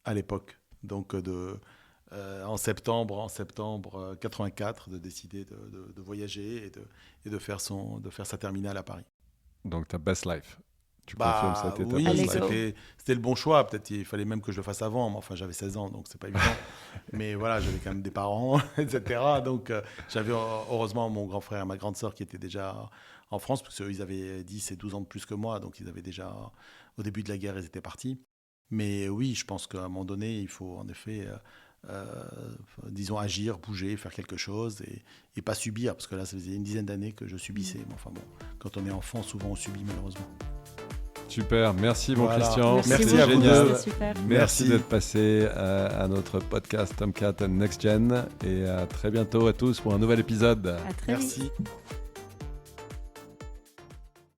à l'époque. Donc, en septembre 84, de décider de voyager et de faire sa terminale à Paris. Donc, ta best life. Tu confirmes cette étape? Oui, Allez, c'était le bon choix. Peut-être il fallait même que je le fasse avant. Mais enfin, j'avais 16 ans, donc c'est pas évident. Mais voilà, j'avais quand même des parents, etc. Donc, j'avais heureusement mon grand frère et ma grande sœur qui étaient déjà en France, parce qu'ils avaient 10 et 12 ans de plus que moi. Donc, ils avaient déjà, au début de la guerre, ils étaient partis. Mais oui, je pense qu'à un moment donné, il faut en effet, disons, agir, bouger, faire quelque chose et pas subir. Parce que là, ça faisait une dizaine d'années que je subissais. Mais enfin bon, quand on est enfant, souvent on subit malheureusement. Super, merci mon Voilà. Christian, Merci c'était à vous génial. deux. C'était super. Merci d'être passé à notre podcast Tomcat Next Gen et à très bientôt à tous pour un nouvel épisode. À très vite. Merci.